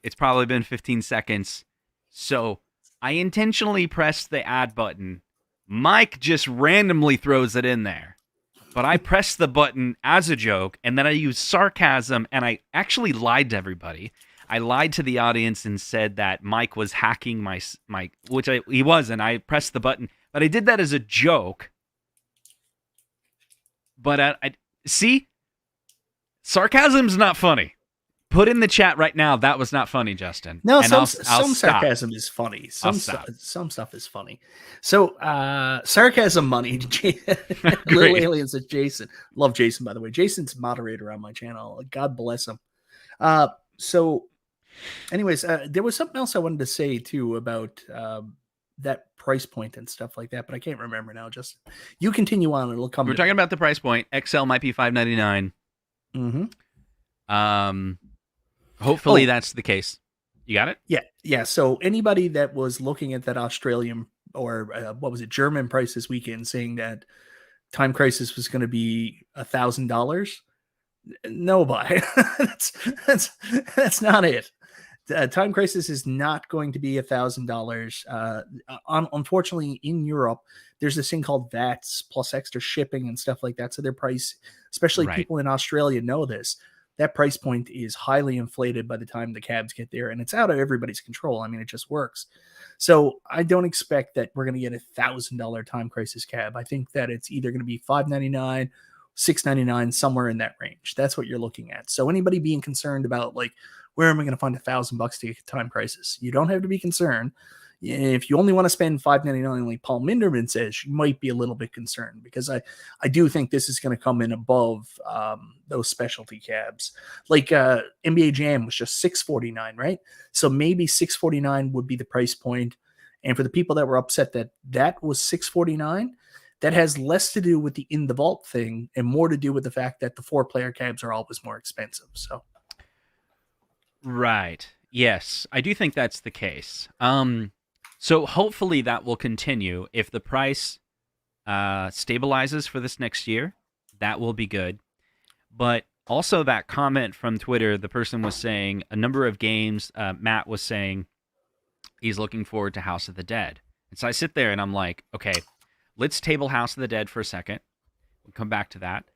It's probably been 15 seconds. So I intentionally pressed the add button. Mike just randomly throws it in there. But I pressed the button as a joke, and then I used sarcasm, and I actually lied to everybody. I lied to the audience and said that Mike was hacking my which he wasn't. I pressed the button, but I did that as a joke. But I see, sarcasm's not funny. Put in the chat right now, that was not funny, Justin. No, and some sarcasm is funny. Some stuff is funny. So, sarcasm money. Little Aliens at Jason. Love Jason, by the way. Jason's moderator on my channel. God bless him. So, anyways, there was something else I wanted to say too about that price point and stuff like that, but I can't remember now. Just you continue on, and it'll come. We're talking about the price point. XL might be $5.99. Mm-hmm. Hopefully that's the case. You got it? Yeah. So anybody that was looking at that Australian or German price this weekend, saying that Time Crisis was going to be $1,000, no buy. that's not it. Time Crisis is not going to be $1,000. Unfortunately, in Europe, there's this thing called VATs plus extra shipping and stuff like that. So their price, especially people in Australia, know this. That price point is highly inflated by the time the cabs get there, and it's out of everybody's control. I mean, it just works. So I don't expect that we're going to get $1,000 Time Crisis cab. I think that it's either going to be $5.99, $6.99, somewhere in that range. That's what you're looking at. So anybody being concerned about like, where am I going to find $1,000 to get Time Crisis? You don't have to be concerned. If you only want to spend $5.99, like Paul Minderman says, you might be a little bit concerned, because I do think this is going to come in above those specialty cabs. Like NBA Jam was just $649, right? So maybe $649 would be the price point. And for the people that were upset that was $649, that has less to do with the in the vault thing and more to do with the fact that the 4-player cabs are always more expensive. So, right. Yes, I do think that's the case. So hopefully that will continue. If the price stabilizes for this next year, that will be good. But also that comment from Twitter, the person was saying a number of games, Matt was saying he's looking forward to House of the Dead. And so I sit there and I'm like, okay, let's table House of the Dead for a second. We'll come back to that.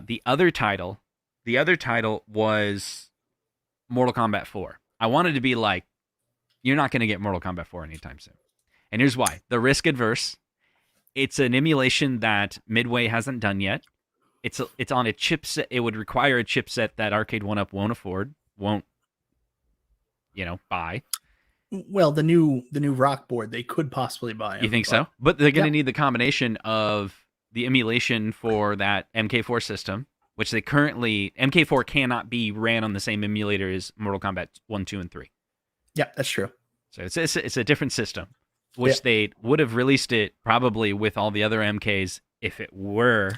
The other title was Mortal Kombat 4. I wanted to be like, you're not going to get Mortal Kombat 4 anytime soon. And here's why. The risk adverse. It's an emulation that Midway hasn't done yet. It's on a chipset. It would require a chipset that Arcade1up won't buy. Well, the new Rock board, they could possibly buy. You think so? But they're going to need the combination of the emulation for that MK4 system, which MK4 cannot be ran on the same emulator as Mortal Kombat 1, 2, and 3. Yeah, that's true. So it's a different system. which they would have released it probably with all the other MKs if it were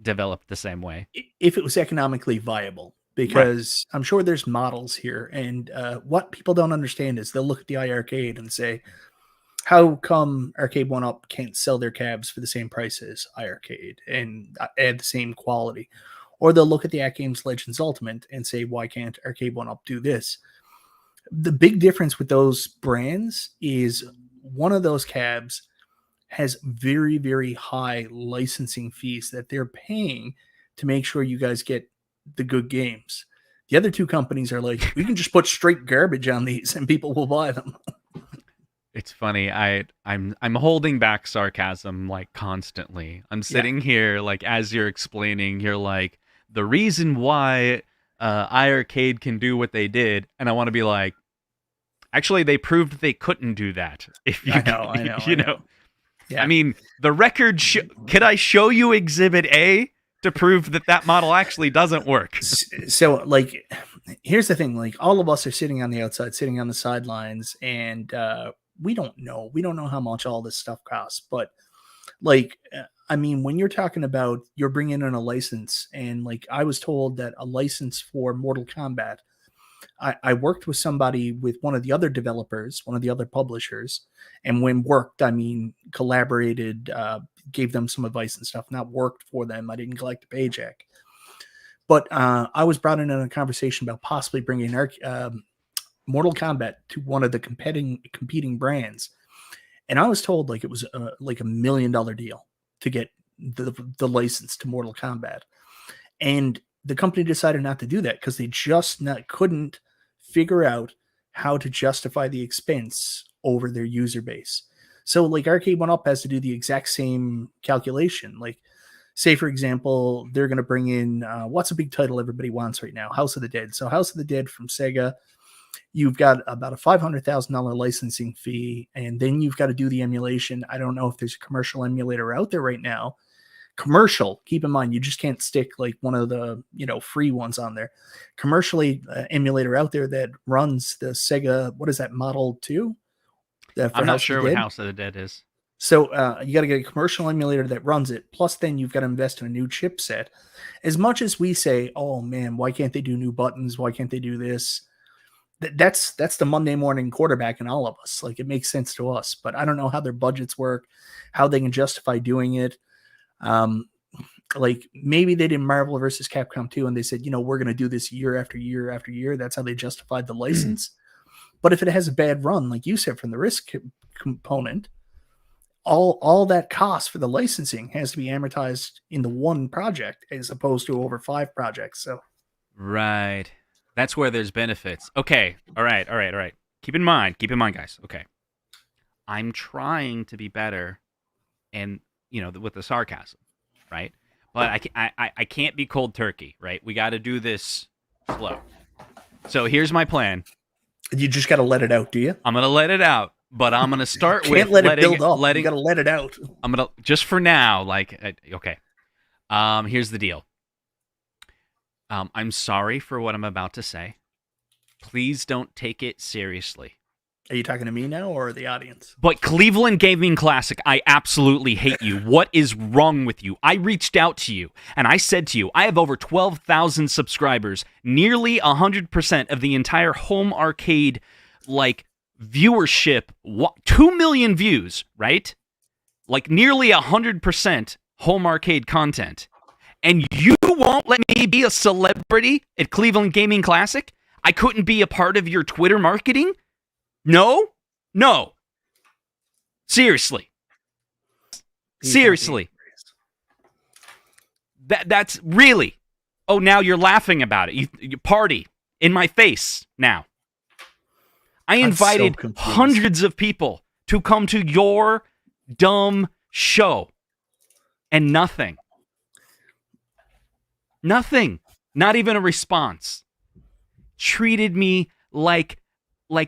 developed the same way. If it was economically viable, because I'm sure there's models here. And what people don't understand is they'll look at the iArcade and say, how come Arcade1up can't sell their cabs for the same price as iArcade and add the same quality? Or they'll look at the AtGames Legends Ultimate and say, why can't Arcade1up do this? The big difference with those brands is one of those cabs has very, very high licensing fees that they're paying to make sure you guys get the good games. The other two companies are like, we can just put straight garbage on these and people will buy them. It's funny. I'm holding back sarcasm like constantly. I'm sitting here like as you're explaining, you're like, the reason why iArcade can do what they did, and I want to be like, actually, they proved they couldn't do that. If you I know. Yeah. I mean, the record. Could I show you Exhibit A to prove that model actually doesn't work? So, like, here's the thing: like, all of us are sitting on the outside, sitting on the sidelines, and we don't know. We don't know how much all this stuff costs. But, like, I mean, when you're talking about you're bringing in a license, and like, I was told that a license for Mortal Kombat. I worked with somebody with one of the other developers, one of the other publishers, and when worked, I mean, collaborated, gave them some advice and stuff, not worked for them. I didn't collect a paycheck. But I was brought in a conversation about possibly bringing Mortal Kombat to one of the competing brands. And I was told like it was like $1 million deal to get the license to Mortal Kombat. And the company decided not to do that because they just couldn't figure out how to justify the expense over their user base. So like Arcade1up has to do the exact same calculation. Like, say, for example, they're going to bring in, what's a big title everybody wants right now? House of the Dead. So House of the Dead from Sega, you've got about a $500,000 licensing fee, and then you've got to do the emulation. I don't know if there's a commercial emulator out there right now. Commercial, keep in mind, you just can't stick like one of the free ones on there. Commercially emulator out there that runs the Sega, what is that, Model 2? I'm not sure what House of the Dead is. So you got to get a commercial emulator that runs it. Plus, then you've got to invest in a new chipset. As much as we say, oh man, why can't they do new buttons? Why can't they do this? That's the Monday morning quarterback in all of us. Like, it makes sense to us, but I don't know how their budgets work, how they can justify doing it. Like, maybe they did Marvel versus Capcom 2 and they said, we're going to do this year after year after year. That's how they justified the license. But if it has a bad run, like you said, from the risk component, all that cost for the licensing has to be amortized in the one project as opposed to over 5 projects. So, right. That's where there's benefits. Okay. All right. Keep in mind, guys. Okay. I'm trying to be better and, with the sarcasm, right? But I can't be cold turkey, right? We got to do this slow. So here's my plan. You just got to let it out, do you? I'm going to let it out, but I'm going to start with can't let it build up. You got to let it out. I'm going to, just for now, okay. Here's the deal. I'm sorry for what I'm about to say. Please don't take it seriously. Are you talking to me now or the audience? But Cleveland Gaming Classic, I absolutely hate you. What is wrong with you? I reached out to you, and I said to you, I have over 12,000 subscribers, nearly 100% of the entire home arcade, viewership, 2 million views, right? Like, nearly 100% home arcade content. And you won't let me be a celebrity at Cleveland Gaming Classic? I couldn't be a part of your Twitter marketing? No. Seriously. That's really. Oh, now you're laughing about it. You party in my face now. I invited hundreds of people to come to your dumb show. And nothing. Not even a response. Treated me like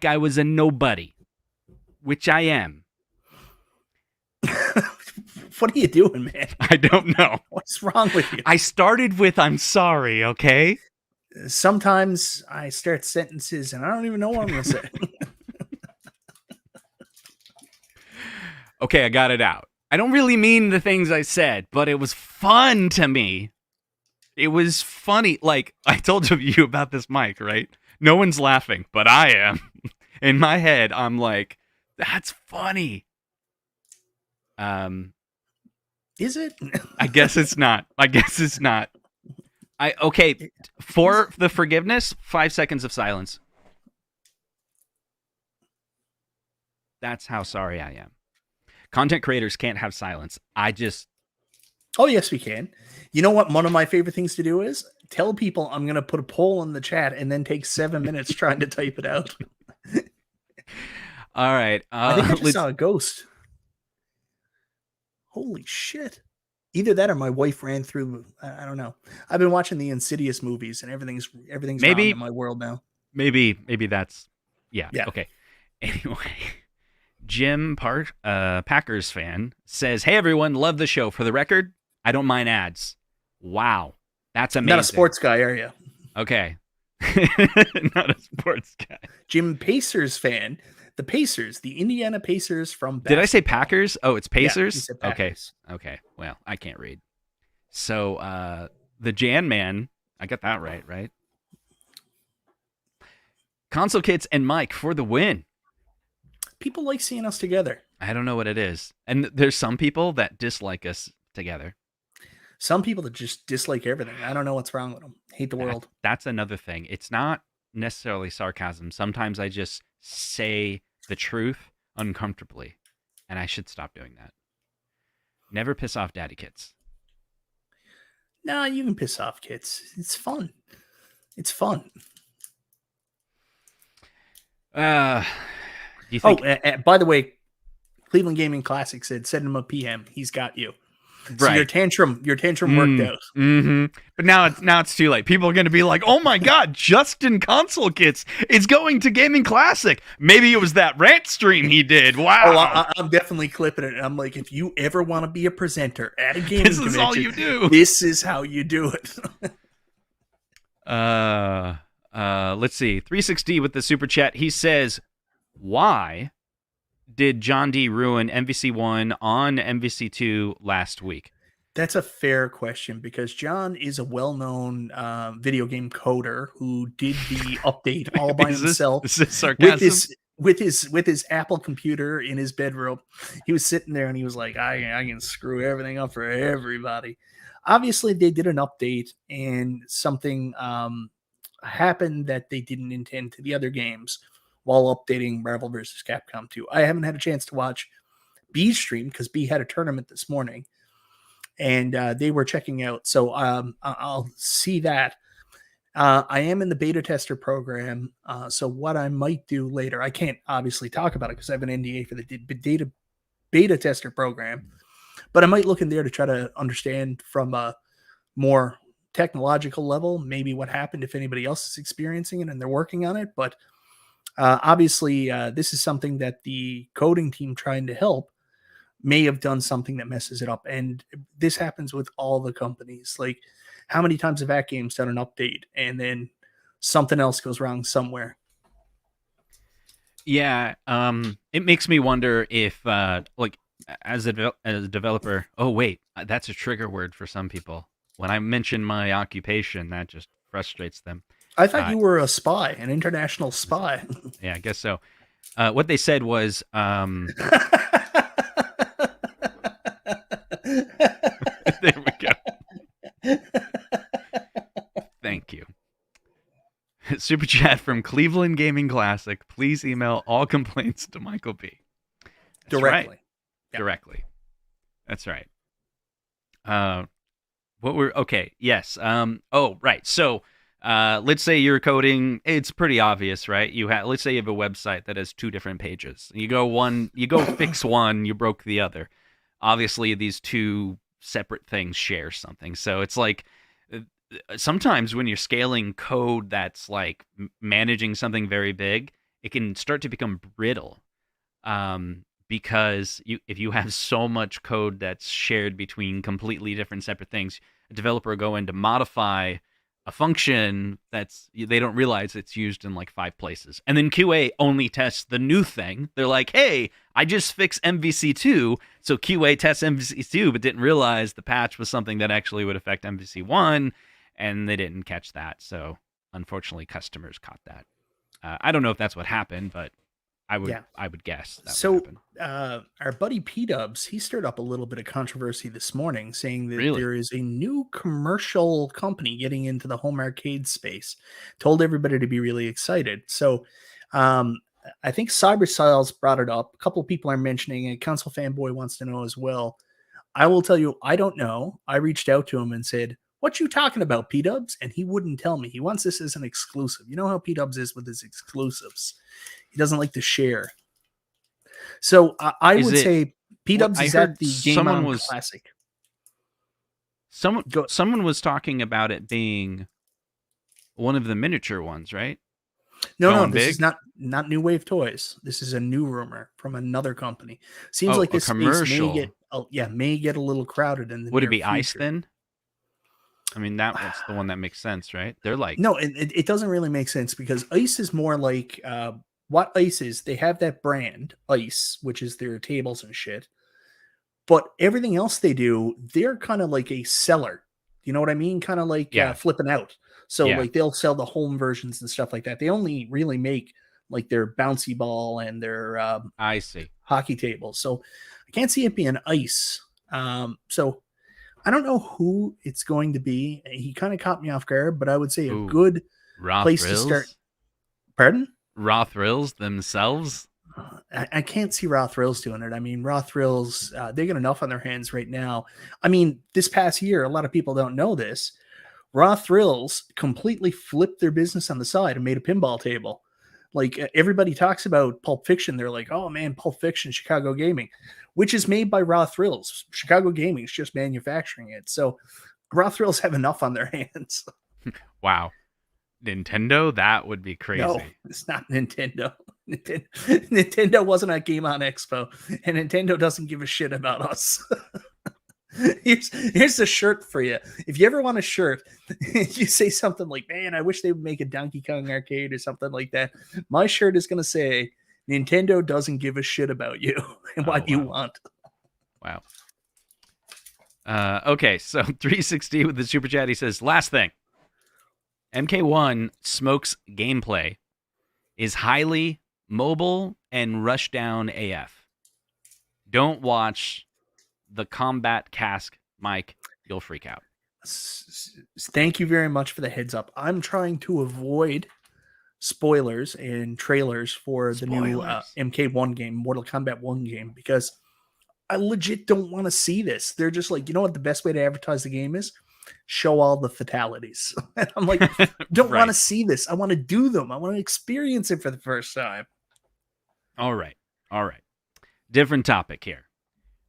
I was a nobody, which I am. What are you doing, man? I don't know. What's wrong with you? I started with I'm sorry, okay? Sometimes I start sentences and I don't even know what I'm going to say. Okay, I got it out. I don't really mean the things I said, but it was fun to me. It was funny. Like, I told you about this mic, right? No one's laughing, but I am. In my head, I'm like, that's funny. Is it? I guess it's not. Okay, for the forgiveness, 5 seconds of silence. That's how sorry I am. Content creators can't have silence. Oh, yes, we can. You know what one of my favorite things to do is? Tell people I'm going to put a poll in the chat and then take 7 minutes trying to type it out. All right. I think I just saw a ghost. Holy shit. Either that or my wife ran through. I don't know. I've been watching the Insidious movies and everything's wrong in my world now. Maybe that's yeah. Okay. Anyway, Jim Packers fan says, "Hey everyone, love the show. For the record, I don't mind ads." Wow, that's amazing. Not a sports guy, are you? Okay. Not a sports guy. Jim Pacers fan. The Pacers, the Indiana Pacers from basketball. Did I say Packers? Oh, it's Pacers? Yeah, said Packers. Okay. Well, I can't read. So, the Jan Man, I got that right? Console Kits and Mike for the win. People like seeing us together. I don't know what it is. And there's some people that dislike us together. Some people that just dislike everything. I don't know what's wrong with them. Hate the world. That's another thing. It's not necessarily sarcasm. Sometimes I just say the truth uncomfortably, and I should stop doing that. Never piss off daddy kids. Nah, you can piss off kids. It's fun. It's fun. Do you think... by the way, Cleveland Gaming Classic said, send him a PM. He's got you. So right. your tantrum worked out. Mm-hmm. But now it's too late. People are going to be like, "Oh my God, Justin Console Kits is going to Gaming Classic. Maybe it was that rant stream he did. Wow." Oh, I'm definitely clipping it. I'm like, if you ever want to be a presenter at a gaming this is all you do. This is how you do it. Let's see. 360 with the super chat. He says, "Why did John D ruin MVC1 on MVC2 last week?" That's a fair question because John is a well-known video game coder who did the update all by himself. Is this sarcasm? With his Apple computer in his bedroom. He was sitting there and he was like, I can screw everything up for everybody. Obviously, they did an update and something happened that they didn't intend to the other games while updating Marvel vs. Capcom 2. I haven't had a chance to watch B's stream because B had a tournament this morning and they were checking out. So I'll see that. I am in the beta tester program. So what I might do later, I can't obviously talk about it because I have an NDA for the beta tester program, but I might look in there to try to understand from a more technological level, maybe what happened if anybody else is experiencing it and they're working on it. But obviously, this is something that the coding team trying to help may have done something that messes it up. And this happens with all the companies. Like, how many times have AtGames done an update and then something else goes wrong somewhere? Yeah, it makes me wonder if, like, as a developer, oh, wait, that's a trigger word for some people. When I mention my occupation, that just frustrates them. I thought you were a spy, an international spy. Yeah, I guess so. What they said was... There we go. Thank you. Super chat from Cleveland Gaming Classic. Please email all complaints to Michael B. That's directly. Right. Yep. Directly. That's right. Okay. Yes. Right. So, let's say you're coding. It's pretty obvious, right? Let's say you have a website that has two different pages. You go fix one, you broke the other. Obviously, these two separate things share something. So it's like sometimes when you're scaling code that's like managing something very big, it can start to become brittle. Because if you have so much code that's shared between completely different separate things, a developer will go in to modify a function they don't realize it's used in like 5 places. And then QA only tests the new thing. They're like, hey, I just fixed MVC2. So QA tests MVC2, but didn't realize the patch was something that actually would affect MVC1. And they didn't catch that. So unfortunately, customers caught that. I don't know if that's what happened, but I would guess that would happen. Our buddy P-Dubs, he stirred up a little bit of controversy this morning, saying that Really? there is a new commercial company getting into the home arcade space. Told everybody to be really excited. So I think CyberStyles brought it up. A couple of people are mentioning it. Console Fanboy wants to know as well. I will tell you, I don't know. I reached out to him and said, what you talking about, P-Dubs? And he wouldn't tell me. He wants this as an exclusive. You know how P-Dubs is with his exclusives. He doesn't like to share. So I would say P-Dubs is at the Game On Classic. Someone was talking about it being one of the miniature ones, right? No, this is not New Wave Toys. This is a new rumor from another company. Seems like this commercial may get a little crowded in the Would it be future. Ice then? I mean, that's the one that makes sense, right? They're like... No, it doesn't really make sense because Ice is more like... what Ice is, they have that brand, Ice, which is their tables and shit. But everything else they do, they're kind of like a seller. You know what I mean? Kind of like flipping out. So like they'll sell the home versions and stuff like that. They only really make like their bouncy ball and their I see hockey tables. So I can't see it being Ice. So I don't know who it's going to be. He kind of caught me off guard, but I would say a good place to start. Pardon? Raw Thrills themselves? I can't see Raw Thrills doing it. I mean, Raw Thrills, they got enough on their hands right now. I mean, this past year, a lot of people don't know this. Raw Thrills completely flipped their business on the side and made a pinball table. Like everybody talks about Pulp Fiction. They're like, oh man, Pulp Fiction, Chicago Gaming, which is made by Raw Thrills. Chicago Gaming is just manufacturing it. So Raw Thrills have enough on their hands. Wow. Nintendo? That would be crazy. No, it's not Nintendo. Nintendo wasn't at Game On Expo, and Nintendo doesn't give a shit about us. Here's the shirt for you. If you ever want a shirt, you say something like, man, I wish they would make a Donkey Kong arcade or something like that. My shirt is going to say, Nintendo doesn't give a shit about you and what you want. Wow. Okay, so 360 with the super chat, he says, last thing. MK1 Smoke's gameplay is highly mobile and rushdown AF. Don't watch the combat cask, Mike. You'll freak out. Thank you very much for the heads up. I'm trying to avoid spoilers and trailers for the new MK1 game, Mortal Kombat 1 game, because I legit don't want to see this. They're just like, you know what the best way to advertise the game is? Show all the fatalities. I'm like, don't want to see this. I want to do them. I want to experience it for the first time. All right. Different topic here.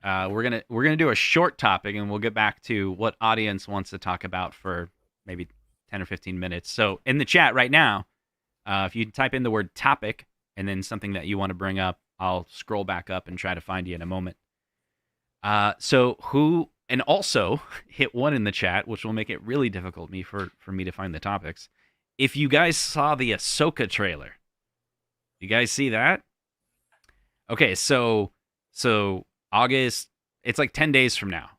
We're gonna do a short topic, and we'll get back to what audience wants to talk about for maybe 10 or 15 minutes. So in the chat right now, if you type in the word topic and then something that you want to bring up, I'll scroll back up and try to find you in a moment. And also hit 1 in the chat, which will make it really difficult for me to find the topics. If you guys saw the Ahsoka trailer, you guys see that? Okay, so August, it's like 10 days from now.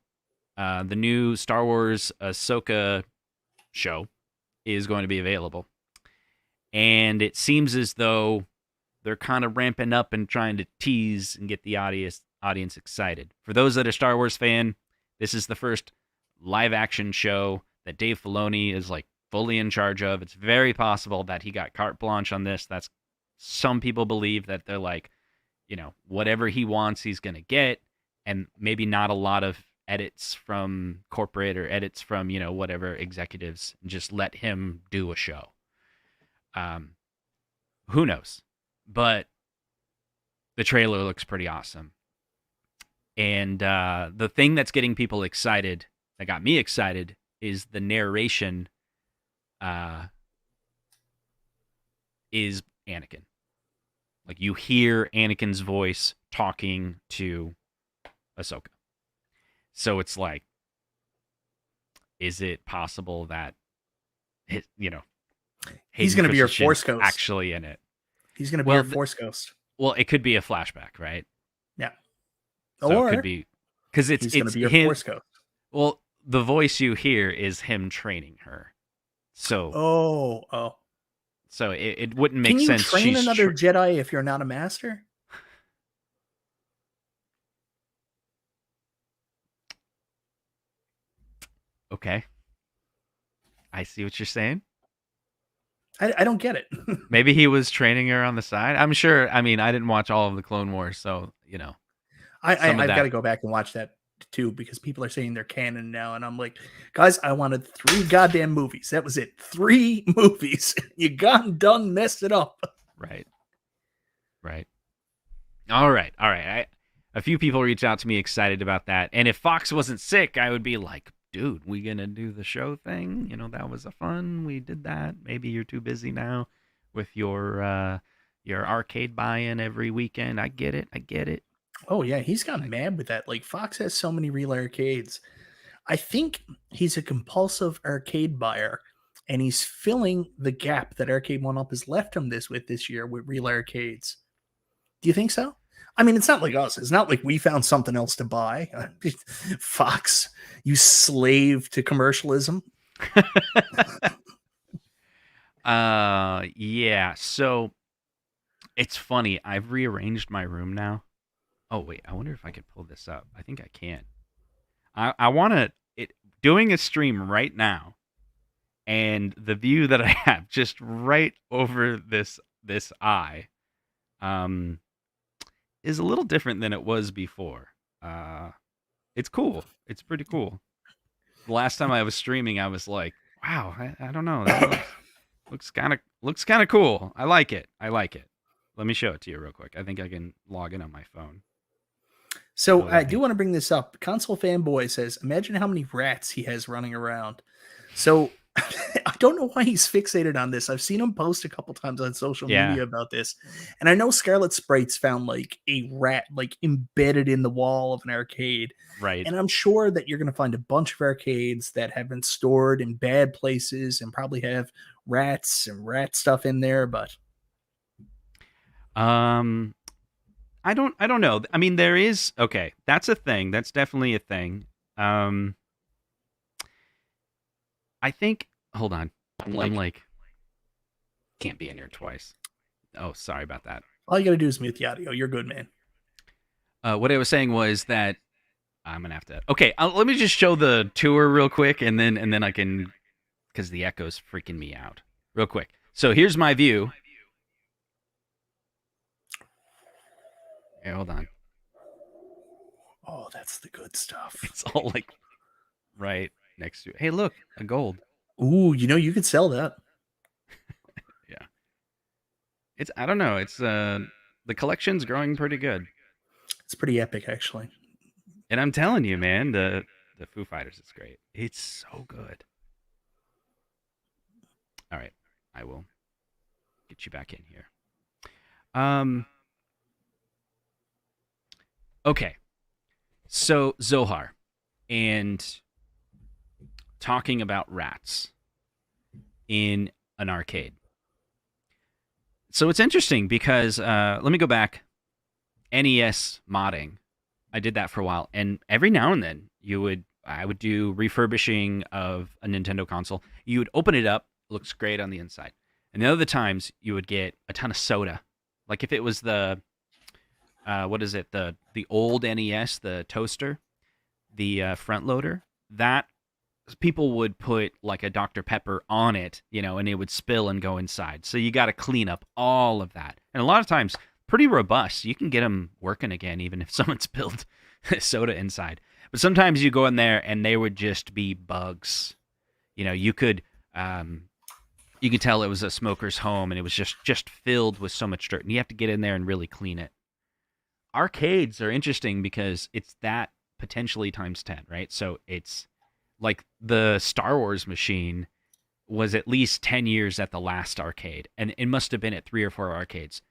The new Star Wars Ahsoka show is going to be available. And it seems as though they're kind of ramping up and trying to tease and get the audience excited. For those that are Star Wars fan, this is the first live-action show that Dave Filoni is like fully in charge of. It's very possible that he got carte blanche on this. That's some people believe that they're like, you know, whatever he wants, he's going to get, and maybe not a lot of edits from corporate or edits from, you know, whatever executives. Just let him do a show. Who knows? But the trailer looks pretty awesome. And the thing that's getting people excited, that got me excited, is the narration is Anakin. Like, you hear Anakin's voice talking to Ahsoka. So it's like, is it possible that He's Hayden going to be your Christensen's Force Ghost. actually in it. He's going to be your Force Ghost. Well, it could be a flashback, right? Yeah. So or it could be because he's going to be your him. Force Ghost. Well, the voice you hear is him training her. So So it wouldn't make sense. Can you train another Jedi if you're not a master? Okay. I see what you're saying. I don't get it. Maybe he was training her on the side. I'm sure. I mean, I didn't watch all of the Clone Wars, so I've got to go back and watch that too, because people are saying they're canon now, and I'm like, guys, I wanted 3 goddamn movies. That was it. 3 movies. You gone done messed it up. Right. All right. A few people reached out to me excited about that, and if Fox wasn't sick, I would be like, dude, we gonna do the show thing? That was a fun. We did that. Maybe you're too busy now with your arcade buy-in every weekend. I get it. Oh yeah, he's got mad with that. Like, Fox has so many real arcades. I think he's a compulsive arcade buyer, and he's filling the gap that Arcade1up has left him this year with real arcades. Do you think so? I mean, it's not like us. It's not like we found something else to buy. Fox, you slave to commercialism. Yeah. So it's funny. I've rearranged my room now. Oh wait, I wonder if I could pull this up. I think I can. I want to doing a stream right now, and the view that I have just right over this eye, is a little different than it was before. It's cool. It's pretty cool. The last time I was streaming, I was like, wow, I don't know. That looks kind of cool. I like it. Let me show it to you real quick. I think I can log in on my phone. So I do want to bring this up. Console Fanboy says, imagine how many rats he has running around. So I don't know why he's fixated on this. I've seen him post a couple times on social media about this. And I know Scarlet Sprites found like a rat like embedded in the wall of an arcade. Right. And I'm sure that you're going to find a bunch of arcades that have been stored in bad places and probably have rats and rat stuff in there, but I don't know. I mean, there is, okay, that's a thing. That's definitely a thing. I think, hold on. I'm like, can't be in here twice. Oh, sorry about that. All you got to do is mute the audio. You're good, man. What I was saying was that I'm going to have to, okay, let me just show the tour real quick, and then I can, because the echo's freaking me out. Real quick. So here's my view. Hey, hold on. Oh, that's the good stuff. It's all like right next to it. Hey, look, a gold. Ooh, you could sell that. Yeah. I don't know. It's the collection's growing pretty good. It's pretty epic, actually. And I'm telling you, man, the Foo Fighters is great. It's so good. All right, I will get you back in here. Okay, so Zohar, and talking about rats in an arcade. So it's interesting because let me go back. NES modding, I did that for a while, and every now and then I would do refurbishing of a Nintendo console. You would open it up, looks great on the inside, and the other times you would get a ton of soda. Like if it was the what is it? The old NES, the toaster, the front loader. That people would put like a Dr. Pepper on it, and it would spill and go inside. So you got to clean up all of that. And a lot of times, pretty robust. You can get them working again, even if someone spilled soda inside. But sometimes you go in there and they would just be bugs. You could tell it was a smoker's home, and it was just filled with so much dirt. And you have to get in there and really clean it. Arcades are interesting because it's that potentially times 10, right? So it's like the Star Wars machine was at least 10 years at the last arcade, and it must have been at 3 or 4 arcades.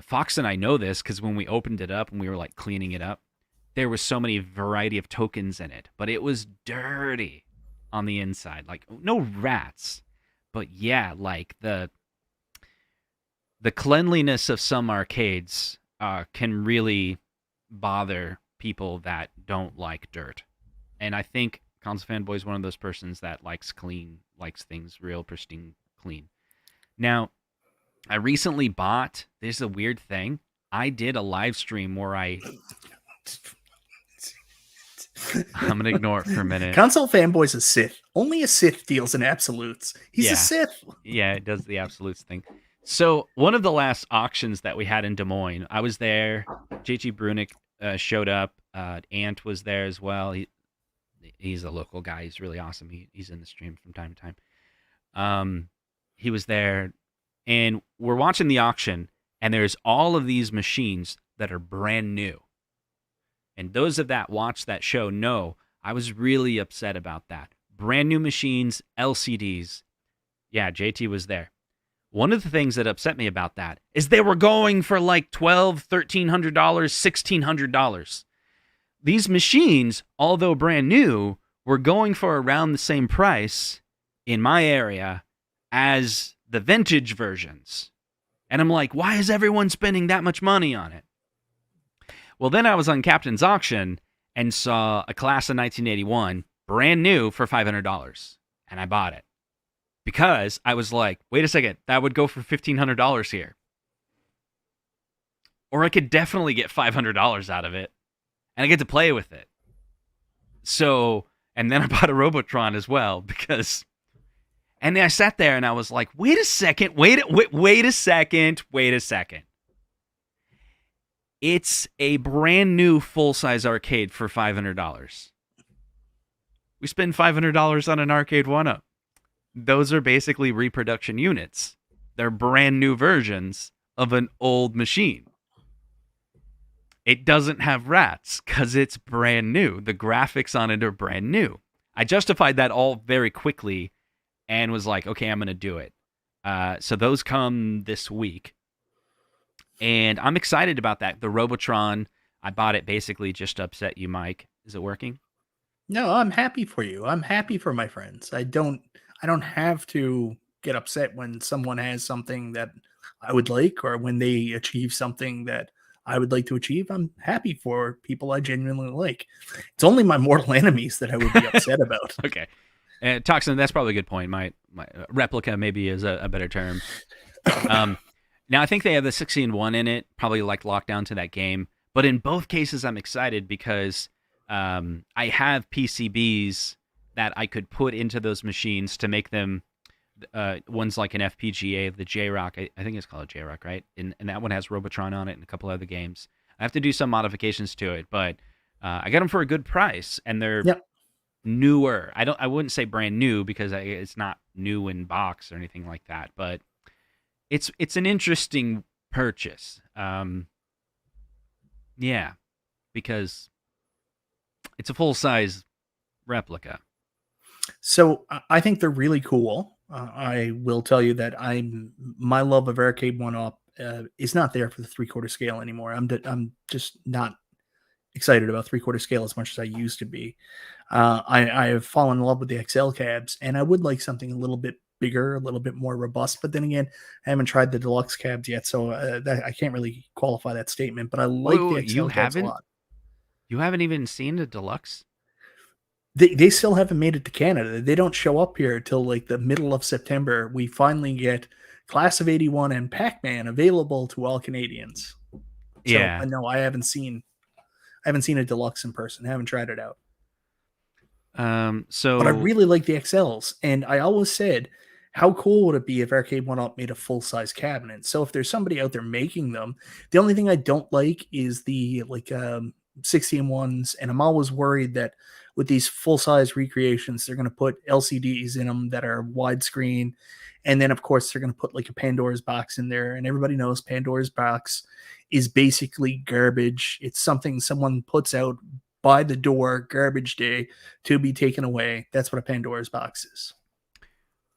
Fox and I know this because when we opened it up and we were like cleaning it up, there was so many variety of tokens in it, but it was dirty on the inside. Like no rats, but yeah, like the cleanliness of some arcades can really bother people that don't like dirt. And I think Console Fanboy is one of those persons that likes clean, likes things real pristine clean. Now, I recently bought, this is a weird thing. I did a live stream where I'm going to ignore it for a minute. Console Fanboy's a Sith. Only a Sith deals in absolutes. He's a Sith. Yeah, it does the absolutes thing. So one of the last auctions that we had in Des Moines, I was there. JG Brunick showed up. Ant was there as well. He's a local guy. He's really awesome. He's in the stream from time to time. He was there, and we're watching the auction, and there's all of these machines that are brand new. And those of that watch that show know I was really upset about that. Brand new machines, LCDs. Yeah, JT was there. One of the things that upset me about that is they were going for like $1,200, $1,300, $1,600. These machines, although brand new, were going for around the same price in my area as the vintage versions. And I'm like, why is everyone spending that much money on it? Well, then I was on Captain's Auction and saw a class of 1981, brand new, for $500. And I bought it. Because I was like, wait a second, that would go for $1,500 here. Or I could definitely get $500 out of it. And I get to play with it. So, and then I bought a Robotron as well because, and then I sat there and I was like, wait a second. It's a brand new full-size arcade for $500. We spend $500 on an Arcade1up. Those are basically reproduction units. They're brand new versions of an old machine. It doesn't have rats because it's brand new. The graphics on it are brand new. I justified that all very quickly and was like, okay, I'm going to do it. So those come this week. And I'm excited about that. The Robotron, I bought it basically just to upset you, Mike. Is it working? No, I'm happy for you. I'm happy for my friends. I don't have to get upset when someone has something that I would like or when they achieve something that I would like to achieve. I'm happy for people I genuinely like. It's only my mortal enemies that I would be upset about. Okay. Toxin, that's probably a good point. My replica maybe is a better term. Now, I think they have the 16-1 in it, probably like locked down to that game. But in both cases, I'm excited because I have PCBs that I could put into those machines to make them, one's like an FPGA, the J-Rock, I think it's called a J-Rock, right? And that one has Robotron on it and a couple other games. I have to do some modifications to it, but I got them for a good price, and they're newer. I wouldn't say brand new because it's not new in box or anything like that, but it's an interesting purchase. Yeah, because it's a full-size replica. So I think they're really cool. I will tell you that my love of Arcade1up is not there for the 3/4 scale anymore. I'm just not excited about 3/4 scale as much as I used to be. I have fallen in love with the XL cabs, and I would like something a little bit bigger, a little bit more robust. But then again, I haven't tried the deluxe cabs yet, so I can't really qualify that statement. But I like the XL cabs a lot. You haven't even seen the deluxe? They still haven't made it to Canada. They don't show up here till like the middle of September. We finally get Class of 81 and Pac-Man available to all Canadians. Yeah. So no, I haven't seen a deluxe in person. I haven't tried it out. But I really like the XLs, and I always said, how cool would it be if Arcade1up made a full-size cabinet? So if there's somebody out there making them, the only thing I don't like is the 16-1s, and I'm always worried that with these full-size recreations, they're going to put LCDs in them that are widescreen, and then of course they're going to put like a Pandora's box in there, and everybody knows Pandora's box is basically garbage. It's something someone puts out by the door, garbage day, to be taken away. That's what a Pandora's box is.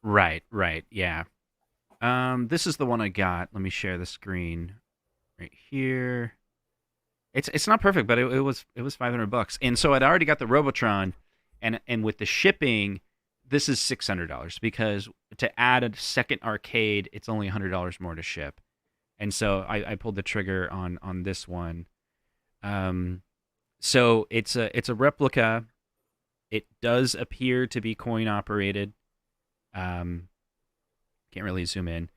Right, yeah. This is the one I got. Let me share the screen right here. It's not perfect, but it was $500, and so I'd already got the Robotron, and with the shipping, this is $600 because to add a second arcade, it's only $100 more to ship. And so I pulled the trigger on this one. So it's a replica. It does appear to be coin operated. Can't really zoom in.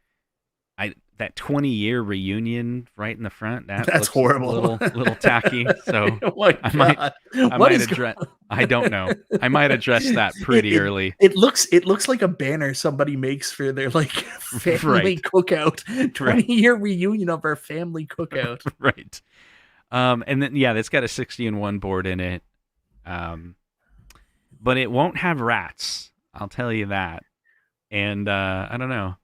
That 20-year reunion right in the front. That's horrible. A little tacky. So Oh my God. I might address. I don't know. I might address that pretty early. It looks like a banner somebody makes for their like family cookout. 20-year reunion of our family cookout. Right. And then it's got a 60-in-1 board in it. But it won't have rats. I'll tell you that. And I don't know.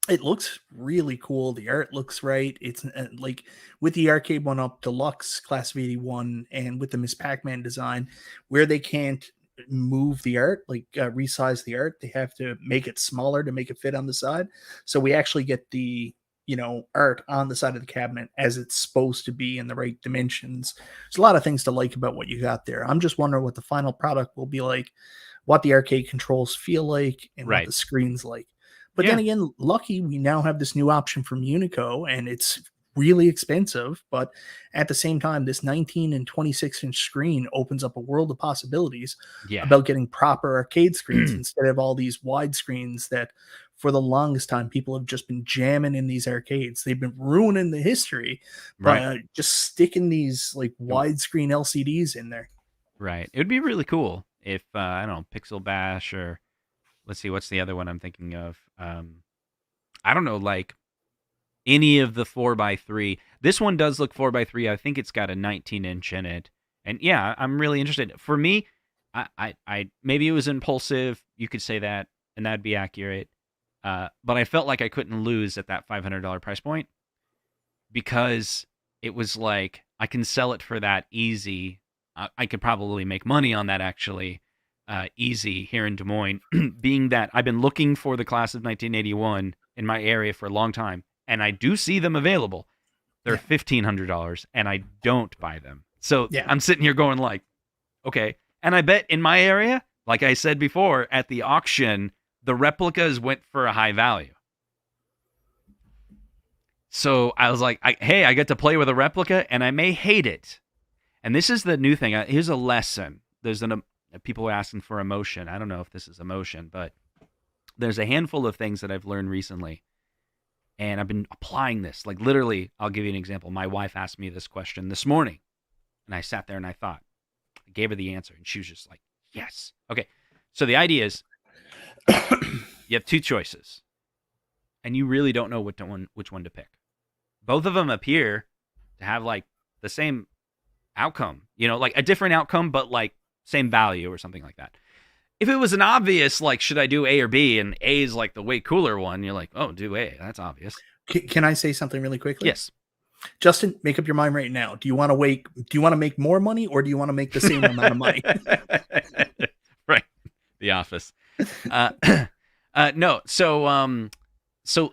It looks really cool. The art looks right. It's like with the Arcade1up Deluxe Class of 81 and with the Miss Pac-Man design, where they can't move the art, like resize the art, they have to make it smaller to make it fit on the side. So we actually get the art on the side of the cabinet as it's supposed to be in the right dimensions. There's a lot of things to like about what you got there. I'm just wondering what the final product will be like, what the arcade controls feel like, and what the screen's like. But then again, lucky we now have this new option from Unico, and it's really expensive. But at the same time, this 19 and 26-inch screen opens up a world of possibilities about getting proper arcade screens instead of all these wide screens that for the longest time people have just been jamming in these arcades. They've been ruining the history by just sticking these like widescreen LCDs in there. Right. It would be really cool if, I don't know, Pixel Bash or... Let's see, what's the other one I'm thinking of? I don't know, like any of the 4x3. This one does look 4x3. I think it's got a 19-inch in it. And yeah, I'm really interested. For me, I maybe it was impulsive. You could say that, and that'd be accurate. But I felt like I couldn't lose at that $500 price point because it was like I can sell it for that easy. I could probably make money on that actually. Easy here in Des Moines, being that I've been looking for the class of 1981 in my area for a long time, and I do see them available. They're $1,500, and I don't buy them. So I'm sitting here going like, okay. And I bet in my area, like I said before, at the auction, the replicas went for a high value. So I was like, hey, I get to play with a replica, and I may hate it. And this is the new thing. Here's a lesson. There's people are asking for emotion. I don't know if this is emotion, but there's a handful of things that I've learned recently, and I've been applying this. Like literally, I'll give you an example. My wife asked me this question this morning, and I sat there and I thought. I gave her the answer, and she was just like, yes. Okay, so the idea is you have two choices, and you really don't know which one to pick. Both of them appear to have like the same outcome, like a different outcome, but like same value or something like that. If it was an obvious, like, should I do A or B, and A is like the way cooler one, you're like, oh, do A. That's obvious. Can I say something really quickly? Yes. Justin, make up your mind right now. Do you want to make more money, or do you want to make the same amount of money? Right. The Office. No. So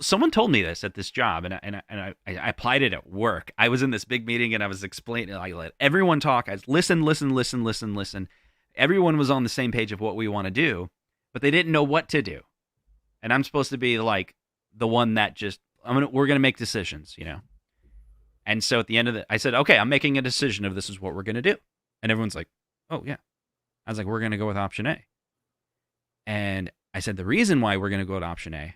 someone told me this at this job, and I applied it at work. I was in this big meeting, and I was explaining. I let everyone talk. I was listen. Everyone was on the same page of what we want to do, but they didn't know what to do. And I'm supposed to be like the one that just we're gonna make decisions, And so at the end of I said, okay, I'm making a decision of this is what we're gonna do. And everyone's like, oh yeah. I was like, we're gonna go with option A. And I said the reason why we're gonna go to option A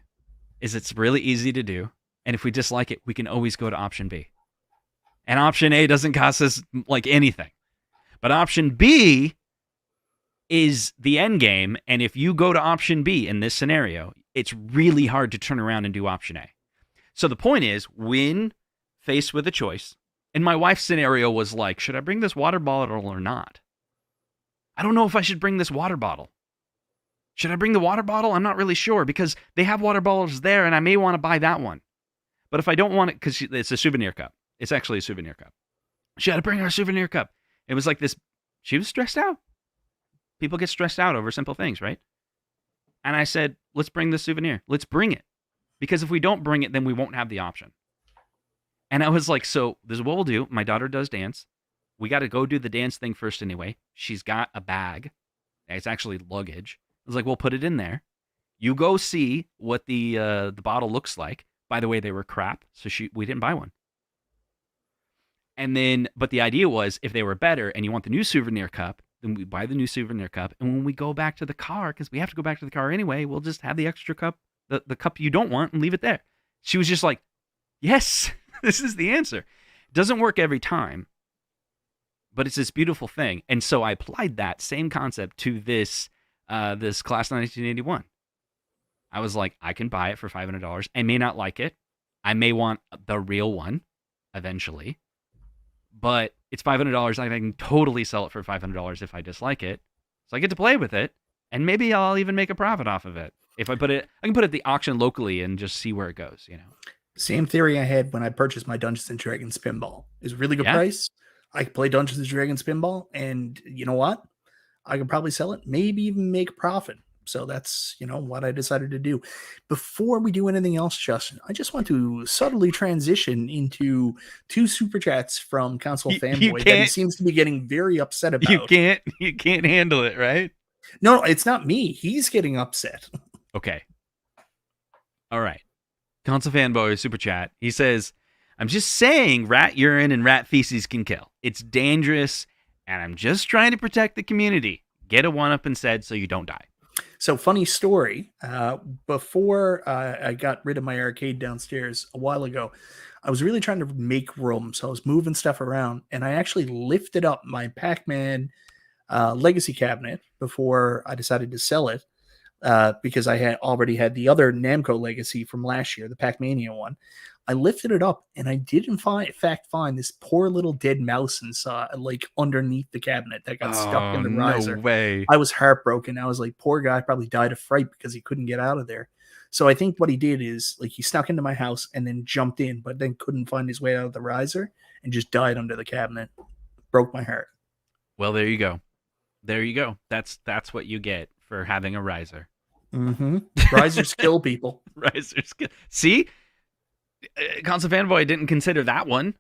is it's really easy to do, and if we dislike it, we can always go to option B. And option A doesn't cost us like anything. But option B is the end game, and if you go to option B in this scenario, it's really hard to turn around and do option A. So the point is, when faced with a choice, and my wife's scenario was like, should I bring this water bottle or not? I don't know if I should bring this water bottle. Should I bring the water bottle? I'm not really sure, because they have water bottles there, and I may want to buy that one. But if I don't want it, because it's a souvenir cup. It's actually a souvenir cup. She had to bring our souvenir cup. It was like this. She was stressed out. People get stressed out over simple things, right? And I said, let's bring the souvenir. Let's bring it. Because if we don't bring it, then we won't have the option. And I was like, so this is what we'll do. My daughter does dance. We got to go do the dance thing first anyway. She's got a bag. It's actually luggage. I was like, we'll put it in there. You go see what the bottle looks like. By the way, they were crap, so we didn't buy one. And then, but the idea was, if they were better and you want the new souvenir cup, then we buy the new souvenir cup. And when we go back to the car, because we have to go back to the car anyway, we'll just have the extra cup, the cup you don't want, and leave it there. She was just like, yes, this is the answer. It doesn't work every time, but it's this beautiful thing. And so I applied that same concept to this Class 1981. I was like, I can buy it for $500. I may not like it. I may want the real one eventually. But it's $500. I can totally sell it for $500 if I dislike it. So I get to play with it, and maybe I'll even make a profit off of it. If I put it, I can put it at the auction locally and just see where it goes, you know. Same theory I had when I purchased my Dungeons and Dragons pinball. It's a really good price. I could play Dungeons and Dragons pinball, and you know what? I could probably sell it, maybe even make a profit. So that's, what I decided to do. Before we do anything else, Justin, I just want to subtly transition into 2 super chats from Console Fanboy that he seems to be getting very upset about. You can't handle it, right? No, it's not me. He's getting upset. Okay. All right. Console Fanboy super chat. He says, I'm just saying rat urine and rat feces can kill. It's dangerous, and I'm just trying to protect the community. Get a 1-up instead so you don't die. So funny story, before I got rid of my arcade downstairs a while ago, I was really trying to make room. So I was moving stuff around, and I actually lifted up my Pac-Man legacy cabinet before I decided to sell it because I had already had the other Namco legacy from last year, the Pac-Mania one. I lifted it up, and I did in fact find this poor little dead mouse inside, like underneath the cabinet that got stuck in the riser. No way. I was heartbroken. I was like, poor guy probably died of fright because he couldn't get out of there. So I think what he did is like he snuck into my house and then jumped in, but then couldn't find his way out of the riser and just died under the cabinet. Broke my heart. Well, there you go. There you go. That's what you get for having a riser. Mm-hmm. Risers kill people. Risers kill. See? Console Fanboy didn't consider that one.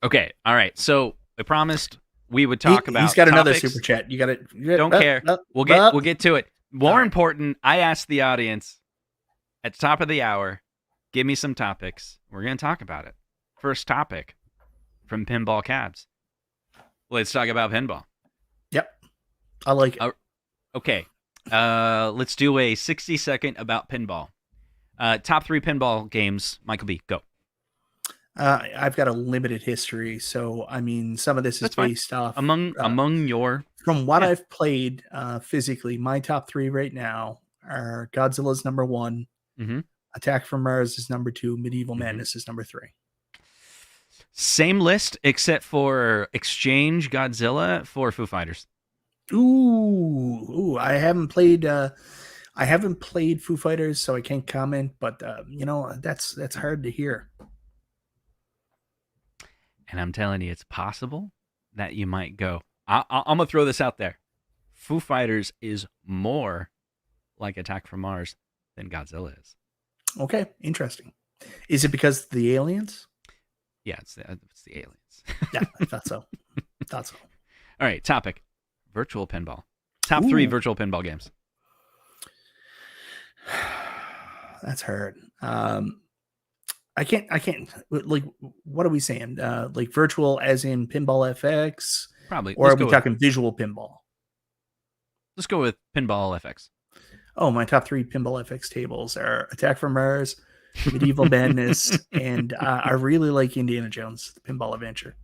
Okay, all right. So I promised we would talk about. He's got another topics. super chat. You got it. Don't care. We'll get to it. More important, I asked the audience at the top of the hour, give me some topics. We're going to talk about it. First topic from Pinball Cabs. Let's talk about pinball. Yep, I like it. Okay, let's do a 60-second about pinball. Top 3 pinball games. Michael B., go. I've got a limited history, so I mean, some of this is based off among your. From what I've played physically, my top 3 right now are Godzilla's number 1, Attack from Mars is number 2, Medieval Madness is number 3. Same list except for Exchange Godzilla for Foo Fighters. Ooh, I haven't played Foo Fighters, so I can't comment, but that's hard to hear. And I'm telling you, it's possible that you might go. I'm going to throw this out there. Foo Fighters is more like Attack from Mars than Godzilla is. Okay, interesting. Is it because of the aliens? Yeah, it's the aliens. Yeah, I thought so. All right, topic. Virtual pinball. Top 3 virtual pinball games. That's hard. I can't like, what are we saying? Like virtual as in Pinball FX? Probably. Or are we talking visual pinball? Let's go with Pinball FX. Oh, my top 3 Pinball FX tables are Attack from Mars, Medieval Madness, and I really like Indiana Jones, the Pinball Adventure.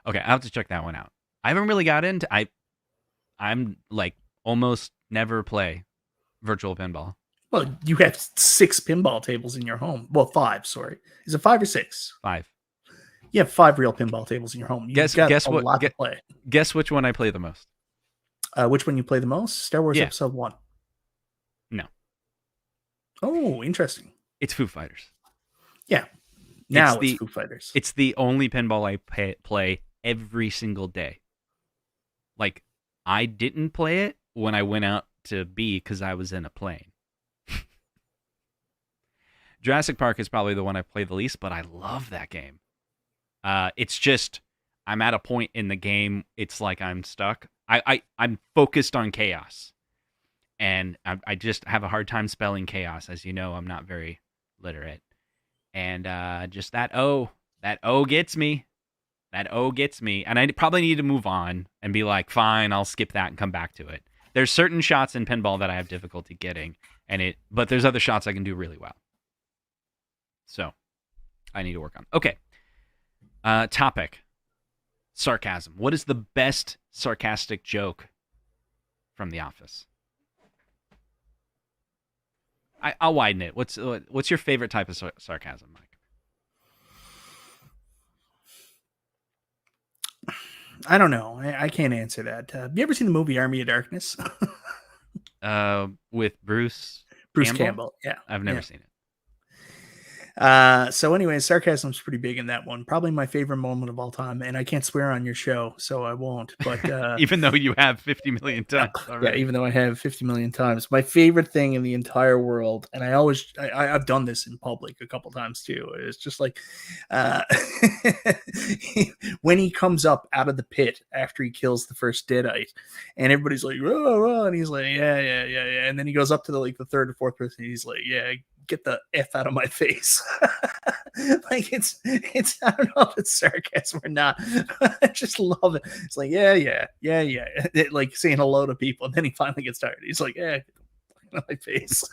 Okay, I'll have to check that one out. I haven't really got into. I'm like almost never play virtual pinball. Well, you have 6 pinball tables in your home. Well, 5. Sorry, is it 5 or 6? 5. You have 5 real pinball tables in your home. Guess what? Lot to play. Guess which one I play the most. Which one you play the most? Star Wars Episode 1. No. Oh, interesting. It's Foo Fighters. Yeah. Now it's Foo Fighters. It's the only pinball I play every single day. Like, I didn't play it when I went out to B because I was in a plane. Jurassic Park is probably the one I play the least, but I love that game. It's just, I'm at a point in the game, it's like I'm stuck. I'm focused on chaos, and I just have a hard time spelling chaos. As you know, I'm not very literate, and just that O gets me. That O gets me, and I probably need to move on and be like, fine, I'll skip that and come back to it. There's certain shots in pinball that I have difficulty getting, but there's other shots I can do really well. So I need to work on. Okay. Topic. Sarcasm. What is the best sarcastic joke from The Office? I'll widen it. What's your favorite type of sarcasm, Mike? I don't know. I can't answer that. Have you ever seen the movie Army of Darkness? With Bruce Campbell. Yeah, I've never seen it. So anyway, sarcasm's pretty big in that one. Probably my favorite moment of all time. And I can't swear on your show, so I won't. But even though you have 50 million times already. Yeah, even though I have 50 million times. My favorite thing in the entire world, and I've done this in public a couple times too. It's just like when he comes up out of the pit after he kills the first deadite, and everybody's like, "Whoa," and he's like, yeah. And then he goes up to the third or fourth person, and he's like, yeah, get the F out of my face. Like it's I don't know if it's sarcasm or not. I just love it. It's like, yeah. It, like saying hello to people, and then he finally gets tired. He's like, yeah, get the F out of my face.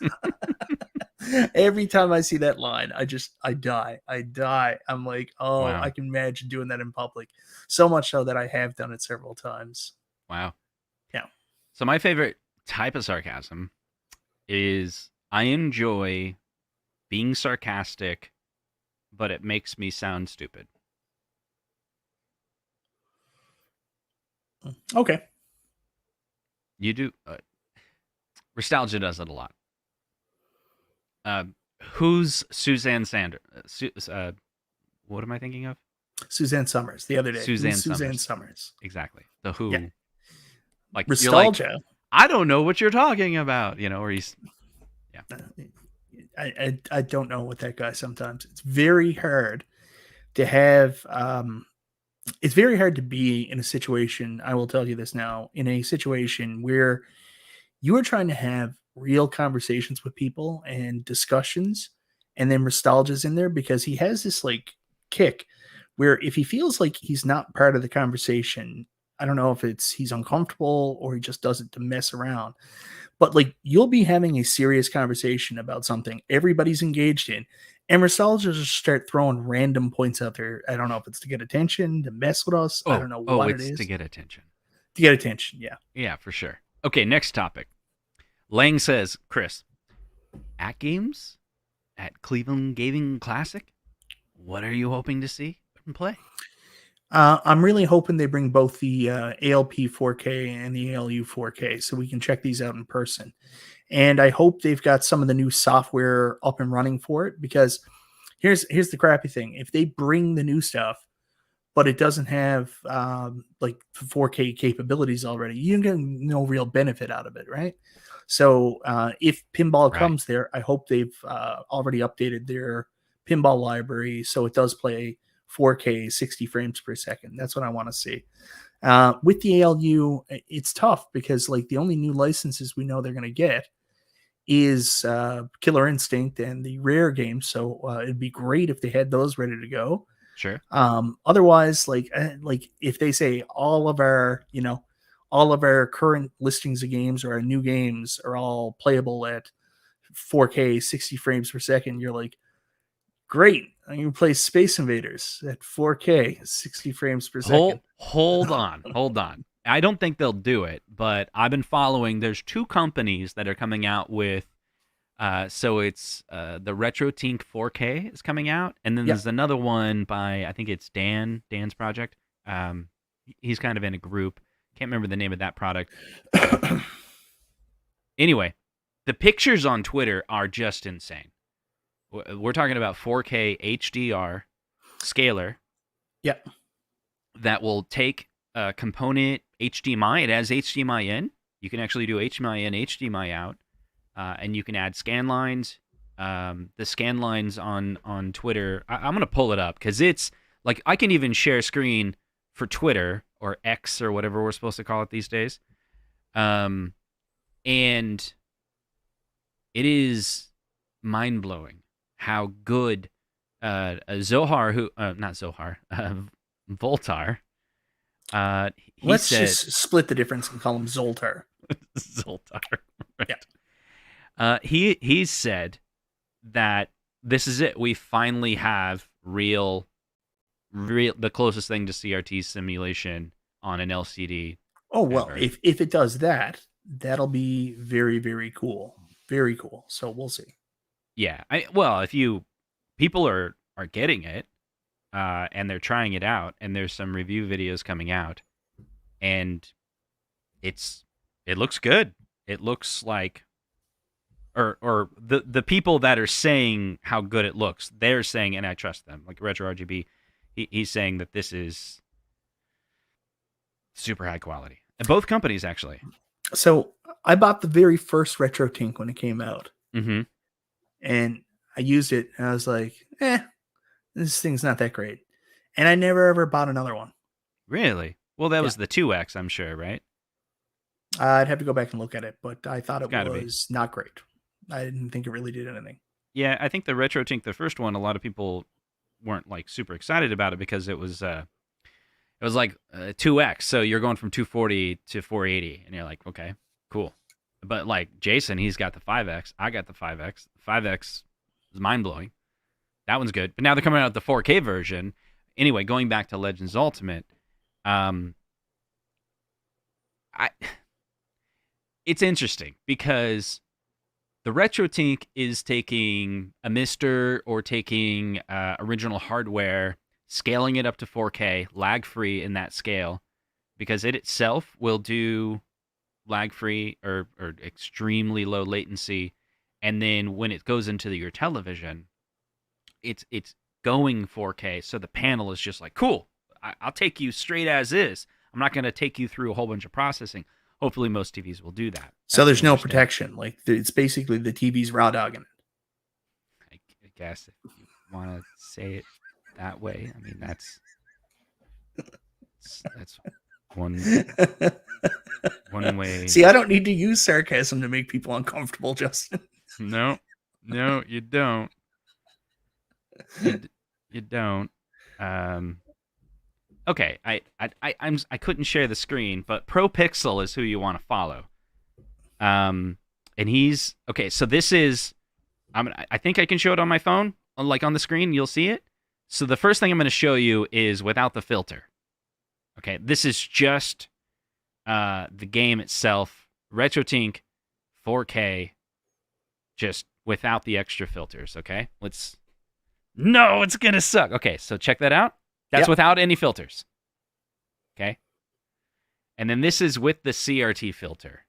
Every time I see that line, I die. I'm like, oh, wow. I can imagine doing that in public. So much so that I have done it several times. Wow. Yeah. So my favorite type of sarcasm is I enjoy being sarcastic, but it makes me sound stupid. Okay. You do. Nostalgia does it a lot. Who's Suzanne Sanders? What am I thinking of? Suzanne Summers. The other day. Suzanne Summers. Exactly. The Who. Yeah. Like nostalgia. Like, I don't know what you're talking about. Or he's. Yeah. I don't know what that guy sometimes. It's very hard to have it's very hard to be in a situation, I will tell you this now, in a situation where you are trying to have real conversations with people and discussions, and then nostalgia's in there because he has this like kick where if he feels like he's not part of the conversation, I don't know if it's he's uncomfortable or he just does it to mess around. But like you'll be having a serious conversation about something everybody's engaged in, and nostalgia just start throwing random points out there. I don't know if it's to get attention, to mess with us. I don't know what it is. To get attention. To get attention, yeah. Yeah, for sure. Okay, next topic. Lang says, Chris, AtGames at Cleveland Gaming Classic, what are you hoping to see and play? I'm really hoping they bring both the ALP 4K and the ALU 4K so we can check these out in person. And I hope they've got some of the new software up and running for it, because here's the crappy thing. If they bring the new stuff, but it doesn't have like 4K capabilities already, you get no real benefit out of it, right? So if Pinball comes there, I hope they've already updated their Pinball library so it does play 4K 60 frames per second. That's what I want to see. With the ALU, it's tough because like the only new licenses we know they're going to get is Killer Instinct and the Rare games. So it'd be great if they had those ready to go. Sure. Otherwise, like if they say all of our current listings of games or our new games are all playable at 4K 60 frames per second, you're like, great. I'm going to play Space Invaders at 4K, 60 frames per second. Hold on. I don't think they'll do it, but I've been following. There's two companies that are coming out with, so it's the RetroTink 4K is coming out, and then there's another one by, I think it's Dan's project. He's kind of in a group. Can't remember the name of that product. Anyway, the pictures on Twitter are just insane. We're talking about 4K HDR scaler. Yep. That will take a component HDMI. It has HDMI in. You can actually do HDMI in, HDMI out, and you can add scan lines. The scan lines on Twitter. I'm gonna pull it up because it's like I can even share screen for Twitter or X or whatever we're supposed to call it these days. And it is mind-blowing how good Zohar, who not Zohar, Voltar. Let's just split the difference and call him Zoltar. Zoltar, right? Yeah. He said that this is it. We finally have real the closest thing to CRT simulation on an LCD. Oh well, if it does that, that'll be very, very cool. Very cool. So we'll see. Yeah. If people are getting it, and they're trying it out, and there's some review videos coming out, and it looks good. It looks like, or the people that are saying how good it looks, they're saying, and I trust them. Like RetroRGB, he's saying that this is super high quality. And both companies actually. So I bought the very first RetroTink when it came out, and I used it, and I was like, this thing's not that great. And I never ever bought another one. Really? Well, that was the 2X, I'm sure, right? I'd have to go back and look at it, but I thought it was not great. I didn't think it really did anything. Yeah, I think the RetroTink, the first one, a lot of people weren't like super excited about it because it was like 2X, so you're going from 240 to 480, and you're like, okay, cool. But like Jason, he's got the 5X. I got the 5X. 5X is mind-blowing. That one's good. But now they're coming out with the 4K version. Anyway, going back to Legends Ultimate, it's interesting because the RetroTink is taking a Mister or taking original hardware, scaling it up to 4K, lag-free in that scale, because it itself will do lag-free or extremely low latency, and then when it goes into your television, it's going 4K, so the panel is just like, cool, I'll take you straight as is. I'm not going to take you through a whole bunch of processing. Hopefully most TVs will do that. So there's no protection. Like it's basically the TV's raw dogging it. I guess if you want to say it that way. I mean, that's one way. See, I don't need to use sarcasm to make people uncomfortable, Justin. No, you don't. You don't. Okay, I couldn't share the screen, but ProPixel is who you want to follow. And he's okay. So this is, I think I can show it on my phone, like on the screen. You'll see it. So the first thing I'm going to show you is without the filter. Okay, this is just the game itself, RetroTink 4K, just without the extra filters. Okay, No, it's gonna suck. Okay, so check that out. That's without any filters. Okay, and then this is with the CRT filter.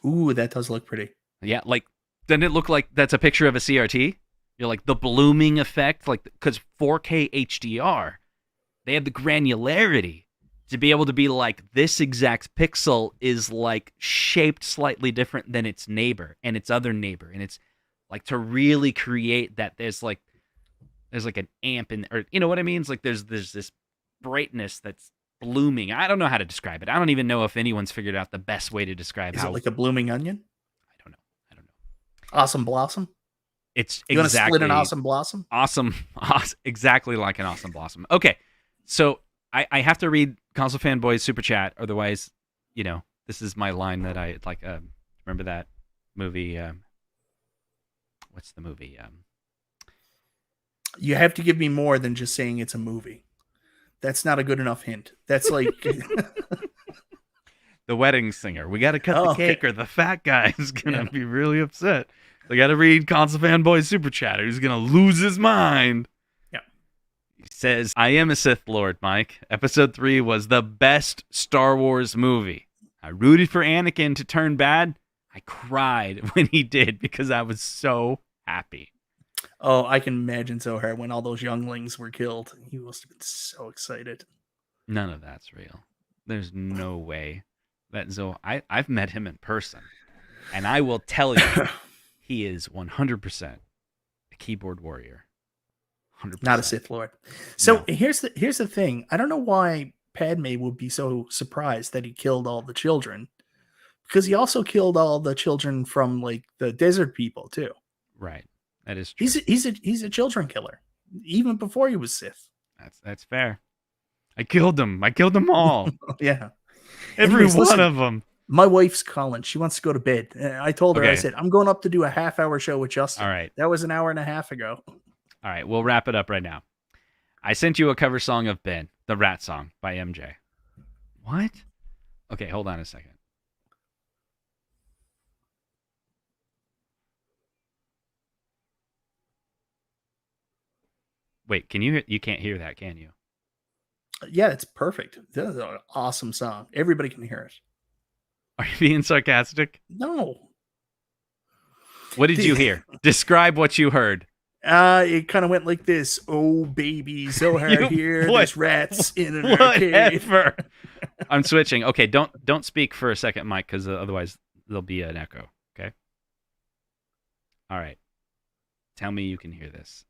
Ooh, that does look pretty. Yeah, like doesn't it look like that's a picture of a CRT? You're like the blooming effect, like because 4K HDR, they have the granularity to be able to be like this exact pixel is like shaped slightly different than its neighbor and its other neighbor, and it's like to really create that there's like an amp in, or you know what I mean? It's like there's this brightness that's blooming. I don't know how to describe it. I don't even know if anyone's figured out the best way to describe Is it like a blooming onion? I don't know. Awesome blossom? It's you want to split an awesome blossom? Awesome, exactly like an awesome blossom. Okay, so I have to read Console Fanboy's super chat, otherwise, this is my line that I like. Remember that movie? What's the movie? You have to give me more than just saying it's a movie. That's not a good enough hint. That's like The Wedding Singer. We got to cut the cake, or the fat guy is gonna be really upset. I got to read Console Fanboy's super chat. He's gonna lose his mind. Yeah. He says, "I am a Sith Lord, Mike. Episode 3 was the best Star Wars movie. I rooted for Anakin to turn bad. I cried when he did because I was so happy." Oh, I can imagine Zohar when all those younglings were killed. He must have been so excited. None of that's real. There's no way that I've met him in person, and I will tell you, he is 100% a keyboard warrior. Not a 100%. Sith Lord. So No. here's the thing. I don't know why Padme would be so surprised that he killed all the children, because he also killed all the children from like the desert people too. Right. That is true. He's a children killer, even before he was Sith. That's fair. I killed them. I killed them all. Yeah. Every Anyways, one listen, of them. my wife's calling. She wants to go to bed. I told her, I Okay. said, I'm going up to do a half-hour show with Justin. All right. That was an hour and a half ago. All right. We'll wrap it up right now. I sent you a cover song of Ben, the Rat Song by MJ. What? Okay, hold on a second. Wait, can you hear? You can't hear that, can you? Yeah, it's perfect. That's an awesome song. Everybody can hear it. Are you being sarcastic? No. What did you hear? Describe what you heard. It kind of went like this. Oh, baby, Zohar here. There's rats in an arcade. Whatever. I'm switching. Okay, don't speak for a second, Mike, because otherwise there'll be an echo. Okay. All right. Tell me you can hear this,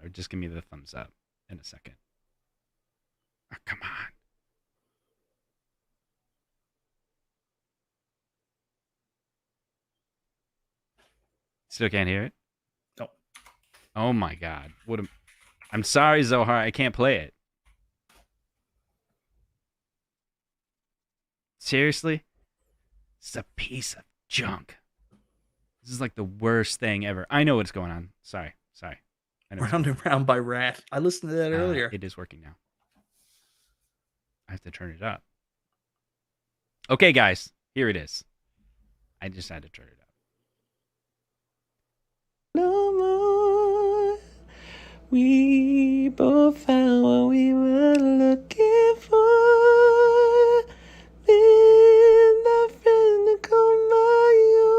or just give me the thumbs up in a second. Oh, come on. Still can't hear it? No. Oh my God. I'm sorry, Zohar. I can't play it. Seriously? It's a piece of junk. This is like the worst thing ever. I know what's going on. Sorry. I know Round and Round by Rat. I listened to that earlier. It is working now. I have to turn it up. Okay, guys. Here it is. I just had to turn it up. No more. We both found what we were looking for. Been that friend to come by you.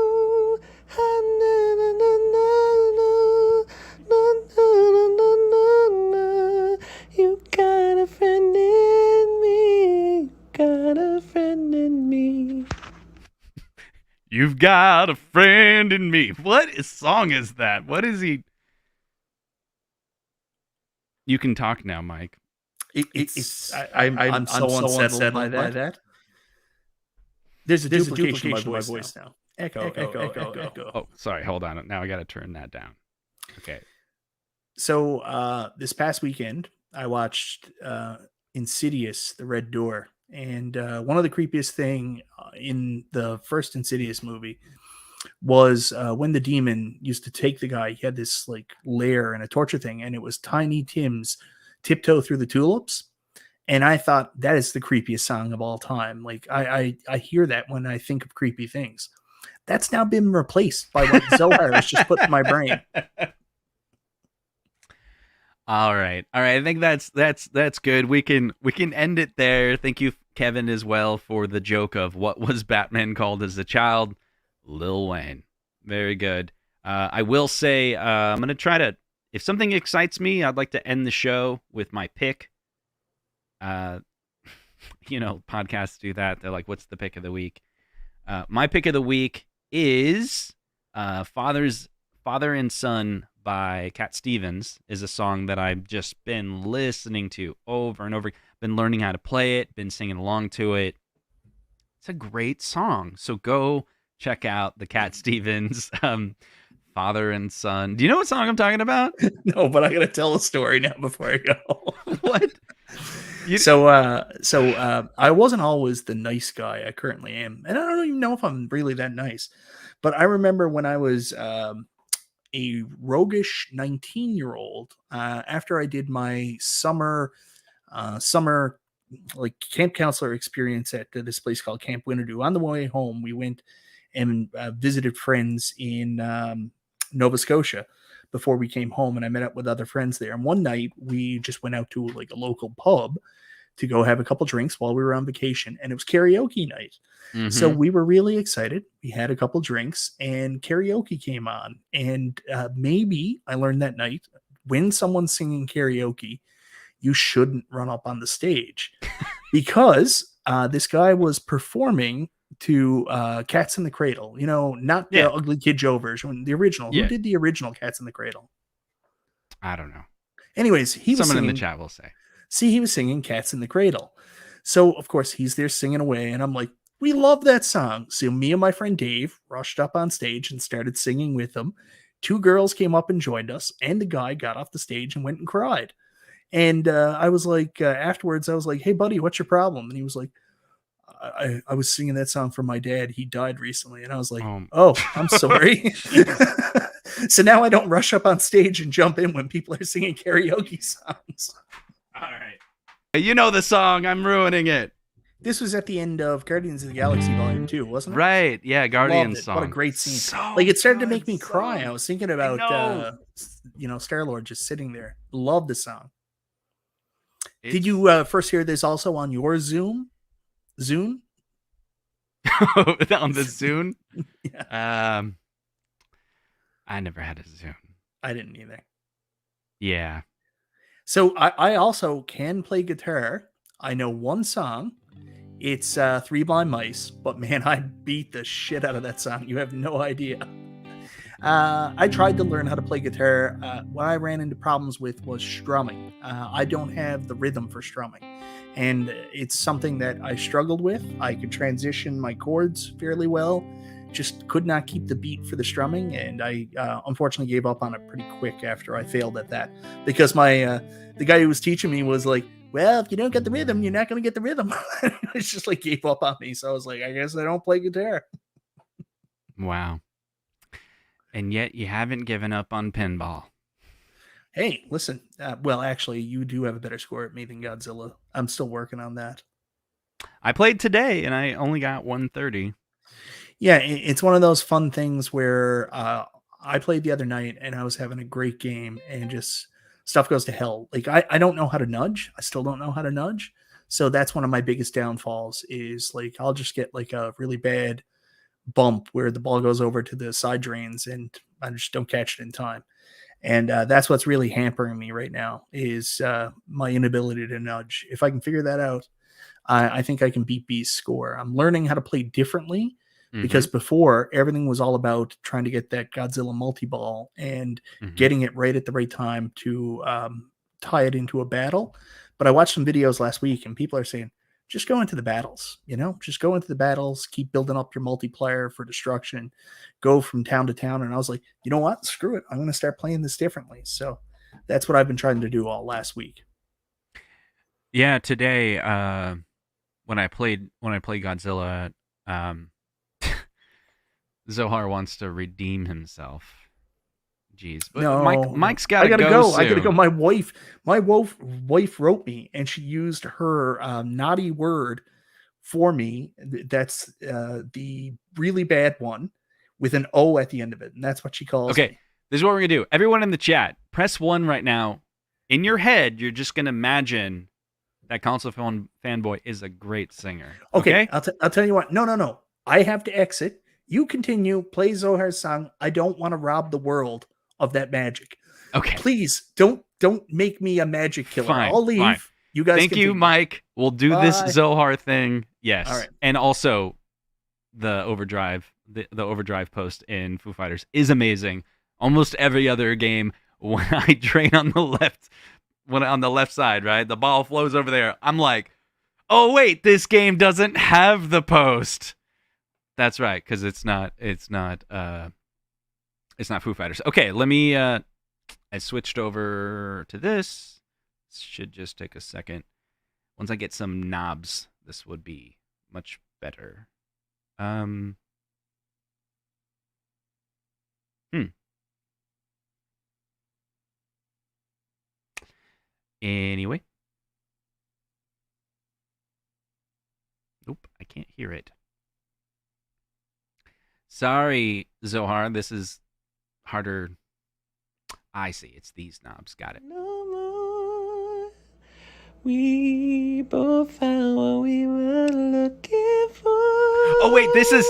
You got a friend in me. Got a friend in me. You've got a friend in me. What song is that? What is he? You can talk now, Mike. I'm so unsettled by that. There's a duplication of my voice now. Echo. Oh, sorry. Hold on. Now I got to turn that down. Okay. So this past weekend, I watched Insidious: The Red Door. And one of the creepiest thing in the first Insidious movie was when the demon used to take the guy. He had this like lair and a torture thing, and it was Tiny Tim's Tiptoe Through the Tulips. And I thought that is the creepiest song of all time. Like I hear that when I think of creepy things. That's now been replaced by what Zohar has just put in my brain. All right. I think that's good. We can end it there. Thank you, Kevin, as well, for the joke of what was Batman called as a child. Lil Wayne. Very good. I will say I'm gonna try to. If something excites me, I'd like to end the show with my pick. Podcasts do that. They're like, "What's the pick of the week?" My pick of the week is "Father and Son" by Cat Stevens. Is a song that I've just been listening to over and over. Been learning how to play it. Been singing along to it. It's a great song. So go check out the Cat Stevens "Father and Son." Do you know what song I'm talking about? No, but I gotta tell a story now before I go. What? So I wasn't always the nice guy I currently am, and I don't even know if I'm really that nice. But I remember when I was a roguish 19-year-old, after I did my summer like camp counselor experience at this place called Camp Winterdew. On the way home, we went and visited friends in Nova Scotia before we came home, and I met up with other friends there. And one night we just went out to like a local pub to go have a couple drinks while we were on vacation, and it was karaoke night. Mm-hmm. So we were really excited. We had a couple drinks and karaoke came on. And maybe I learned that night, when someone's singing karaoke, you shouldn't run up on the stage because this guy was performing to Cats in the Cradle, not the Ugly Kid Joe version, the original. Who did the original Cats in the Cradle? I don't know. Anyways, he was Someone singing. in the chat will say. See, he was singing Cats in the Cradle. So, of course, he's there singing away, and I'm like, we love that song. So me and my friend Dave rushed up on stage and started singing with him. 2 girls came up and joined us, and the guy got off the stage and went and cried. And I was like, afterwards, I was like, hey, buddy, what's your problem? And he was like, I was singing that song for my dad. He died recently. And I was like, oh, I'm sorry. So now I don't rush up on stage and jump in when people are singing karaoke songs. All right. You know the song. I'm ruining it. This was at the end of Guardians of the Galaxy Volume 2, wasn't it? Right. Yeah, Guardians song. What a great scene. So like, it started to make me cry. I was thinking about, Star-Lord just sitting there. Love the song. Did you first hear this also on your Zune? On the Zune? Yeah. I never had a Zune. I didn't either. Yeah. So I also can play guitar. I know one song. It's 3 Blind Mice, but man, I beat the shit out of that song. You have no idea. I tried to learn how to play guitar. What I ran into problems with was strumming. I don't have the rhythm for strumming, and it's something that I struggled with. I could transition my chords fairly well, just could not keep the beat for the strumming, and I unfortunately gave up on it pretty quick after I failed at that, because my the guy who was teaching me was like, well, if you don't get the rhythm, you're not going to get the rhythm. It's just like gave up on me. So I was like, I guess I don't play guitar. Wow. And yet you haven't given up on pinball. Hey, listen. Well, actually, you do have a better score at me than Godzilla. I'm still working on that. I played today, and I only got 130. Yeah, it's one of those fun things where I played the other night, and I was having a great game, and just stuff goes to hell. Like, I don't know how to nudge. I still don't know how to nudge. So that's one of my biggest downfalls is, like, I'll just get, like, a really bad bump where the ball goes over to the side drains, and I just don't catch it in time. And that's what's really hampering me right now is my inability to nudge. If I can figure that out, I think I can beat B's score. I'm learning how to play differently because before everything was all about trying to get that Godzilla multi-ball and getting it right at the right time to tie it into a battle. But I watched some videos last week and people are saying, just go into the battles, just go into the battles, keep building up your multiplayer for destruction, go from town to town. And I was like, you know what? Screw it. I'm going to start playing this differently. So that's what I've been trying to do all last week. Yeah. Today, when I played Godzilla, Zohar wants to redeem himself. Jeez, but no, Mike's got to go. soon. I gotta go. My wife wrote me, and she used her naughty word for me. That's the really bad one with an O at the end of it, and that's what she calls. Okay, me. This is what we're gonna do. Everyone in the chat, press 1 right now. In your head, you're just gonna imagine that console fanboy is a great singer. Okay? I'll tell you what. No. I have to exit. You continue. Play Zohar's song. I don't want to rob the world of that magic. Okay. Please don't make me a magic killer. Fine, I'll leave. Fine. You guys Thank you, Mike. We'll do this Zohar thing. Yes. All right. And also the overdrive, the overdrive post in Foo Fighters is amazing. Almost every other game when I drain on the left side, right? The ball flows over there. I'm like, oh wait, this game doesn't have the post. That's right, because it's not Foo Fighters. Okay, let me I switched over to this. Should just take a second. Once I get some knobs, this would be much better. Anyway. Nope, I can't hear it. Sorry, Zohar, this is harder. I see, it's these knobs. Got it. No more. We both found what we were looking for. Oh wait, this is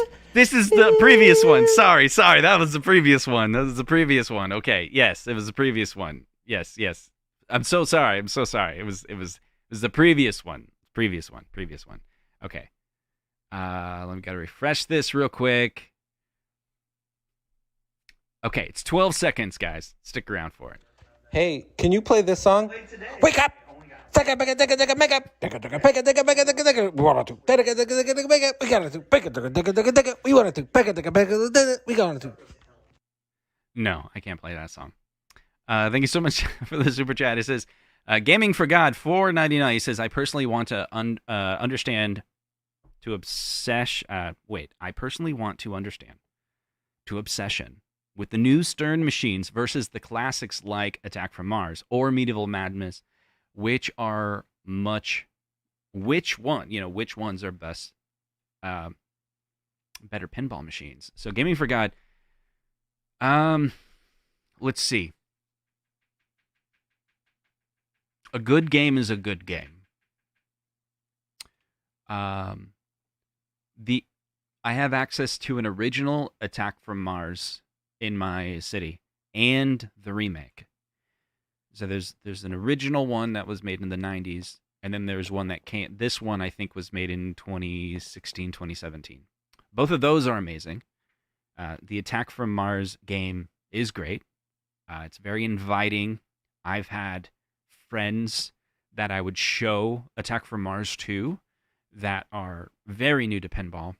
the previous one. Sorry, that was the previous one. Okay, yes, it was the previous one. Yes. I'm so sorry. It was the previous one. Previous one. Okay. Let me gotta refresh this real quick. Okay, it's 12 seconds, guys. Stick around for it. Hey, can you play this song? Wake up! We gotta do. No, I can't play that song. Thank you so much for the super chat. It says, Gaming for God, $4.99. He says, I personally want to understand to obsession. I personally want to understand to obsession with the new Stern machines versus the classics like Attack from Mars or Medieval Madness, which ones are best, better pinball machines. So Gaming for God, let's see. A good game is a good game. I have access to an original Attack from Mars in my city and the remake. So there's an original one that was made in the 90s, and then there's one that came. This one I think was made in 2016, 2017. Both of those are amazing. The Attack from Mars game is great. It's very inviting. I've had friends that I would show Attack from Mars to that are very new to pinball.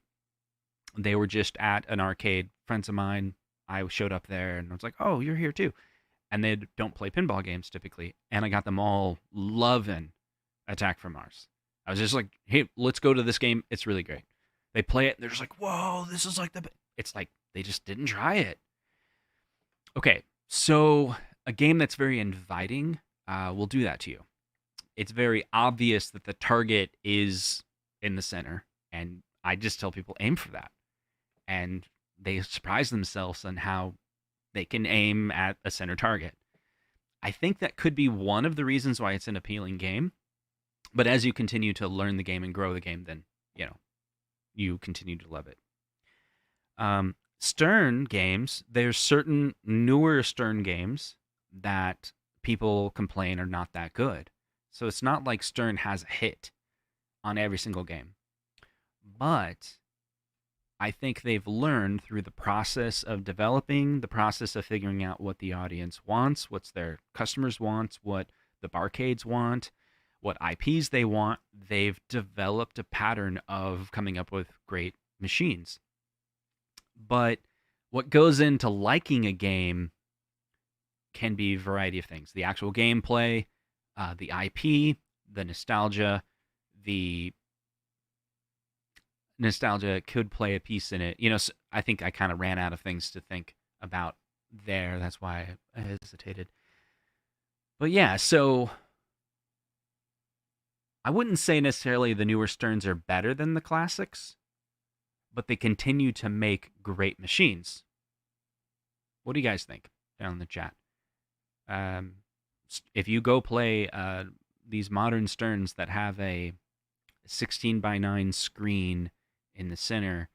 They were just at an arcade, friends of mine. I showed up there and I was like, oh, you're here too. And they don't play pinball games typically. And I got them all loving Attack from Mars. I was just like, hey, let's go to this game. It's really great. They play it. They're just like, whoa, this is like it's like they just didn't try it. Okay, so a game that's very inviting will do that to you. It's very obvious that the target is in the center. And I just tell people, aim for that. And they surprise themselves on how they can aim at a center target. I think that could be one of the reasons why it's an appealing game. But as you continue to learn the game and grow the game, then, you continue to love it. Stern games, there's certain newer Stern games that people complain are not that good. So it's not like Stern has a hit on every single game. But I think they've learned through the process of developing, the process of figuring out what the audience wants, what their customers want, what the barcades want, what IPs they want. They've developed a pattern of coming up with great machines. But what goes into liking a game can be a variety of things. The actual gameplay, the IP, the nostalgia, nostalgia could play a piece in it. So I think I kind of ran out of things to think about there. That's why I hesitated. But yeah, so I wouldn't say necessarily the newer Sterns are better than the classics, but they continue to make great machines. What do you guys think down in the chat? If you go play these modern Sterns that have a 16:9 screen in the center,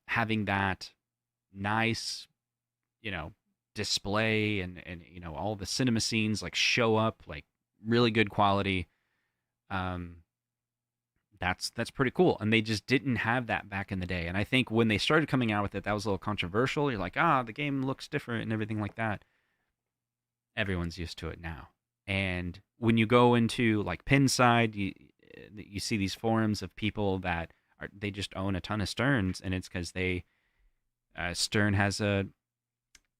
having that nice, display and all the cinema scenes like show up, like really good quality. That's pretty cool. And they just didn't have that back in the day. And I think when they started coming out with it, that was a little controversial. You're like, the game looks different and everything like that. Everyone's used to it now. And when you go into like Pinside, you see these forums of people that they just own a ton of Sterns, and it's because Stern has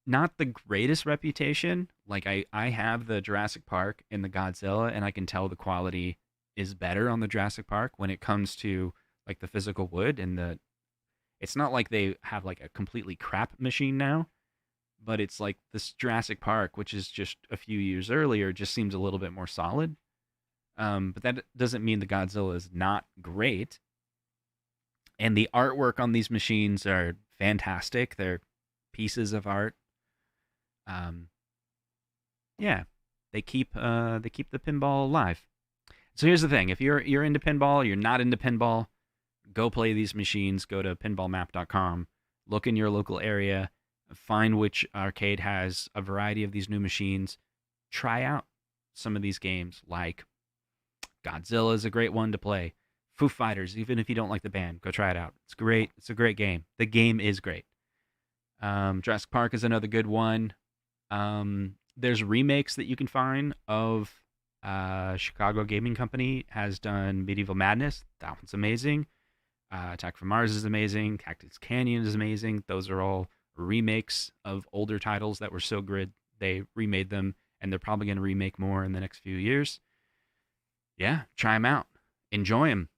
not the greatest reputation. Like I have the Jurassic Park and the Godzilla, and I can tell the quality is better on the Jurassic Park when it comes to like the physical wood and it's not like they have like a completely crap machine now, but it's like this Jurassic Park, which is just a few years earlier, just seems a little bit more solid. But that doesn't mean the Godzilla is not great. And the artwork on these machines are fantastic. They're pieces of art. Yeah, they keep the pinball alive. So here's the thing: if you're into pinball, you're not into pinball, go play these machines. Go to pinballmap.com, look in your local area, find which arcade has a variety of these new machines. Try out some of these games. Like Godzilla is a great one to play. Foo Fighters, even if you don't like the band, go try it out. It's great. It's a great game. The game is great. Jurassic Park is another good one. there's remakes that you can find of Chicago Gaming Company has done Medieval Madness. That one's amazing. Attack from Mars is amazing. Cactus Canyon is amazing. Those are all remakes of older titles that were so good they remade them, and they're probably going to remake more in the next few years. Yeah, try them out. Enjoy them.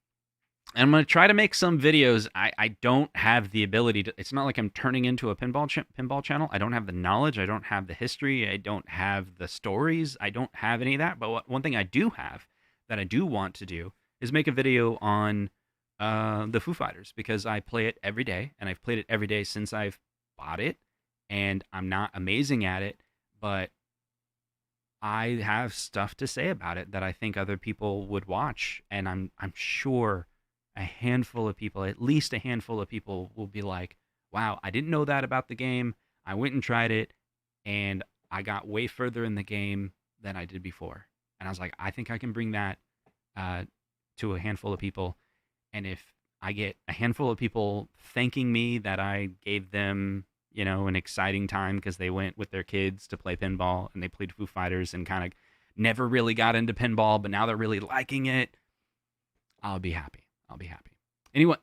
And I'm going to try to make some videos. I don't have the ability to. It's not like I'm turning into a pinball channel. I don't have the knowledge. I don't have the history. I don't have the stories. I don't have any of that. But one thing I do have that I do want to do is make a video on the Foo Fighters, because I play it every day, and I've played it every day since I've bought it. And I'm not amazing at it, but I have stuff to say about it that I think other people would watch, and I'm sure a handful of people, at least a handful of people, will be like, wow, I didn't know that about the game. I went and tried it, and I got way further in the game than I did before. And I was like, I think I can bring that to a handful of people. And if I get a handful of people thanking me that I gave them, you know, an exciting time because they went with their kids to play pinball and they played Foo Fighters and kind of never really got into pinball, but now they're really liking it, I'll be happy. I'll be happy. Anyway,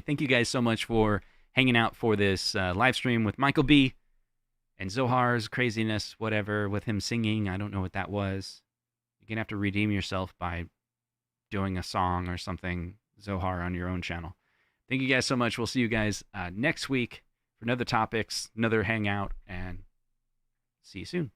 thank you guys so much for hanging out for this live stream with Michael B. and Zohar's craziness, whatever, with him singing. I don't know what that was. You're going to have to redeem yourself by doing a song or something, Zohar, on your own channel. Thank you guys so much. We'll see you guys next week for another topics, another hangout, and see you soon.